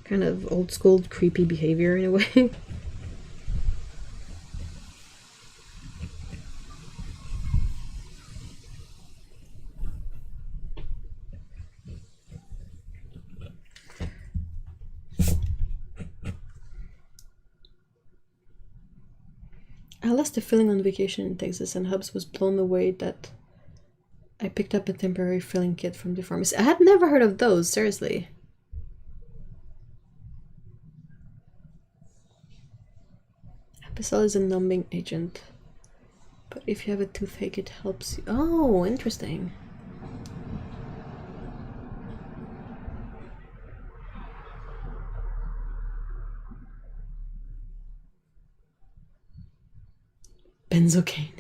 kind of old school creepy behavior in a way. I lost a filling on vacation in Texas, and Hubs was blown away that I picked up a temporary filling kit from the pharmacy. I had never heard of those, seriously. Episol is a numbing agent, but if you have a toothache, it helps you. Oh, interesting. Benzocaine.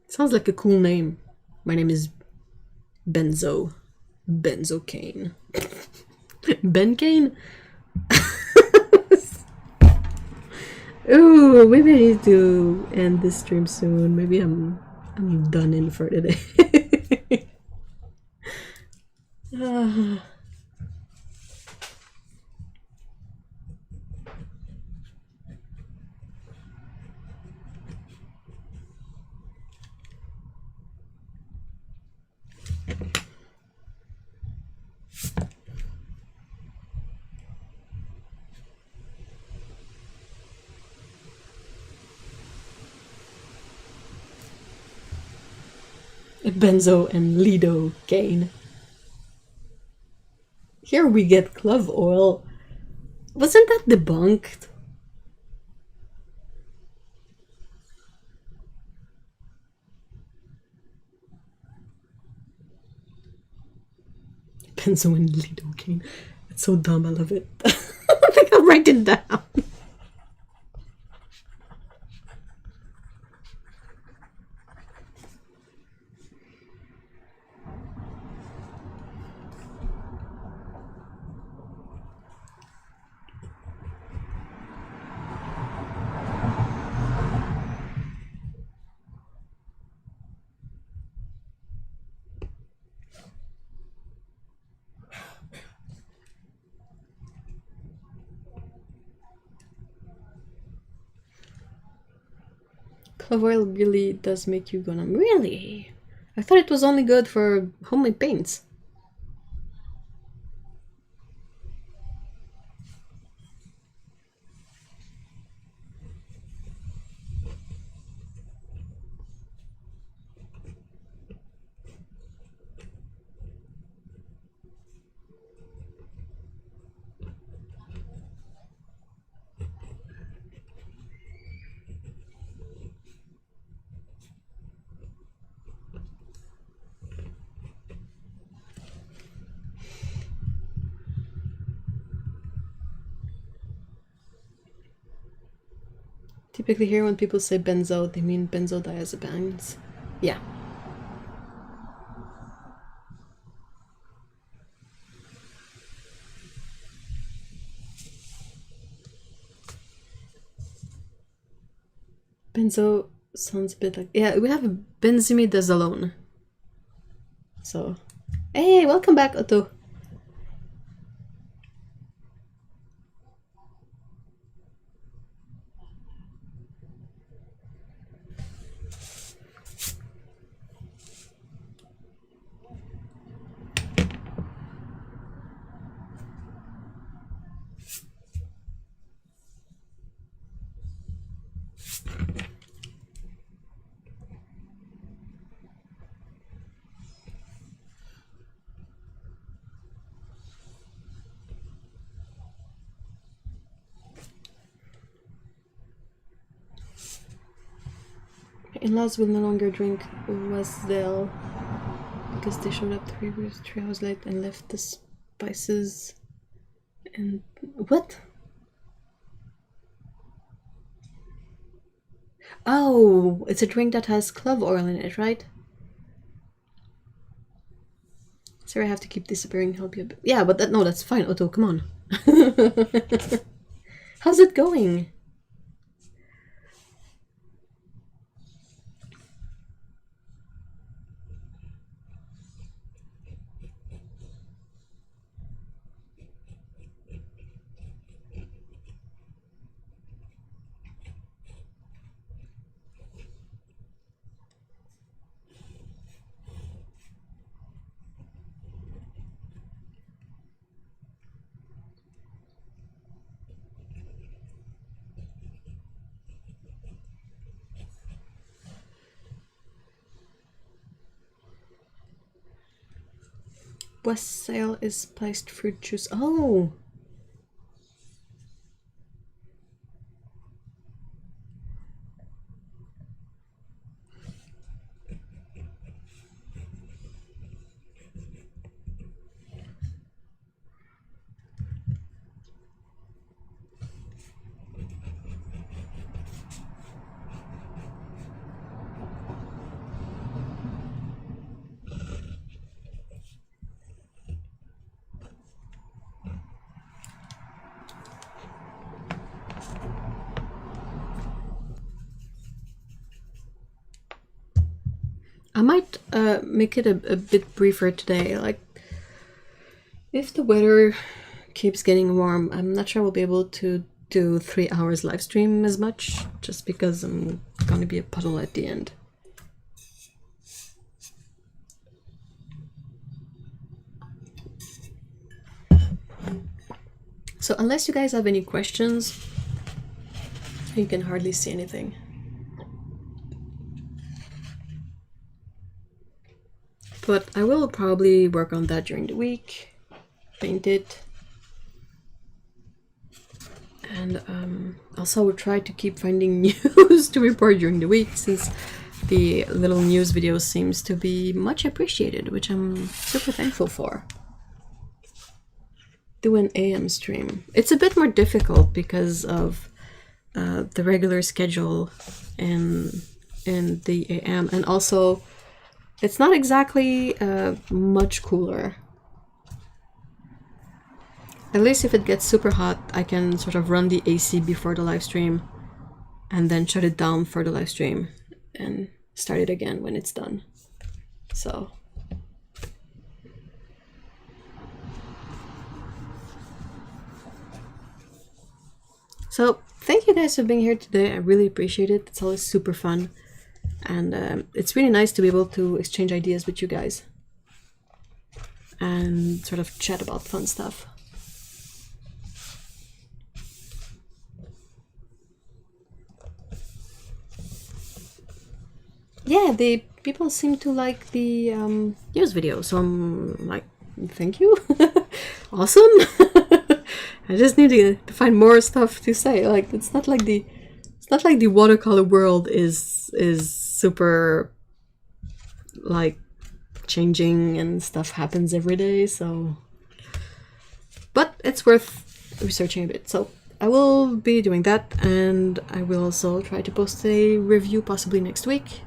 Sounds like a cool name. My name is Benzo. Benzocaine. Bencane? Ooh, maybe I need to end this stream soon. Maybe I'm done in for today. Benzo and lidocaine. Here we get clove oil. Wasn't that debunked? Benzo and lidocaine. It's so dumb, I love it. I think I'll write it down. Clove oil really does make you go numb. Really? I thought it was only good for homemade paints. Typically here when people say benzo, they mean benzodiazepines. Yeah. Benzo sounds a bit like... Yeah, we have a benzimidazolone. So... Hey, welcome back, Otto. In-laws will no longer drink Wasdale because they showed up 3 hours late and left the spices and... What? Oh, it's a drink that has clove oil in it, right? Sorry, I have to keep disappearing. Help you a bit. Yeah, but no, that's fine, Otto, come on. How's it going? Wassail is spiced fruit juice. Oh! I might make it a bit briefer today. Like, if the weather keeps getting warm, I'm not sure we'll be able to do 3 hours live stream as much, just because I'm gonna be a puddle at the end. So unless you guys have any questions, you can hardly see anything. But I will probably work on that during the week, paint it, and also I will try to keep finding news to report during the week, since the little news video seems to be much appreciated, which I'm super thankful for. Do an AM stream. It's a bit more difficult because of the regular schedule in the AM, and also it's not exactly much cooler. At least if it gets super hot, I can sort of run the AC before the live stream and then shut it down for the live stream and start it again when it's done. So thank you guys for being here today. I really appreciate it. It's always super fun. and it's really nice to be able to exchange ideas with you guys and sort of chat about fun stuff. Yeah, the people seem to like the news video, so I'm like, thank you. Awesome. I just need to find more stuff to say. Like, it's not like the watercolor world is super like changing and stuff happens every day, so but it's worth researching a bit. So I will be doing that, and I will also try to post a review possibly next week.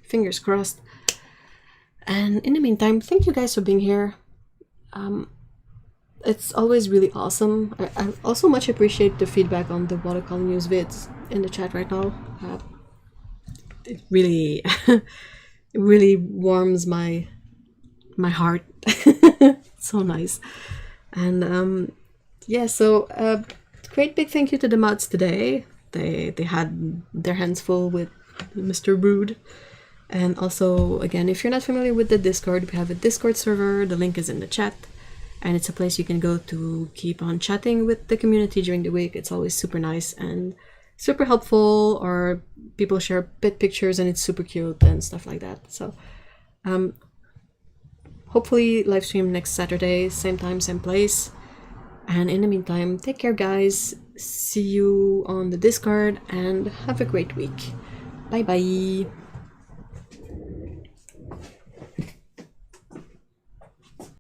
Fingers crossed. And in the meantime, thank you guys for being here. It's always really awesome. I also much appreciate the feedback on the watercolor news vids in the chat right now. It really it really warms my heart. So nice. And yeah, so great big thank you to the mods today. They had their hands full with Mr. Rude. And also, again, if you're not familiar with the Discord, we have a Discord server. The link is in the chat. And it's a place you can go to keep on chatting with the community during the week. It's always super nice and super helpful, or people share pet pictures and it's super cute and stuff like that. So hopefully live stream next Saturday, same time, same place. And in the meantime, take care, guys. See you on the Discord and have a great week. Bye bye.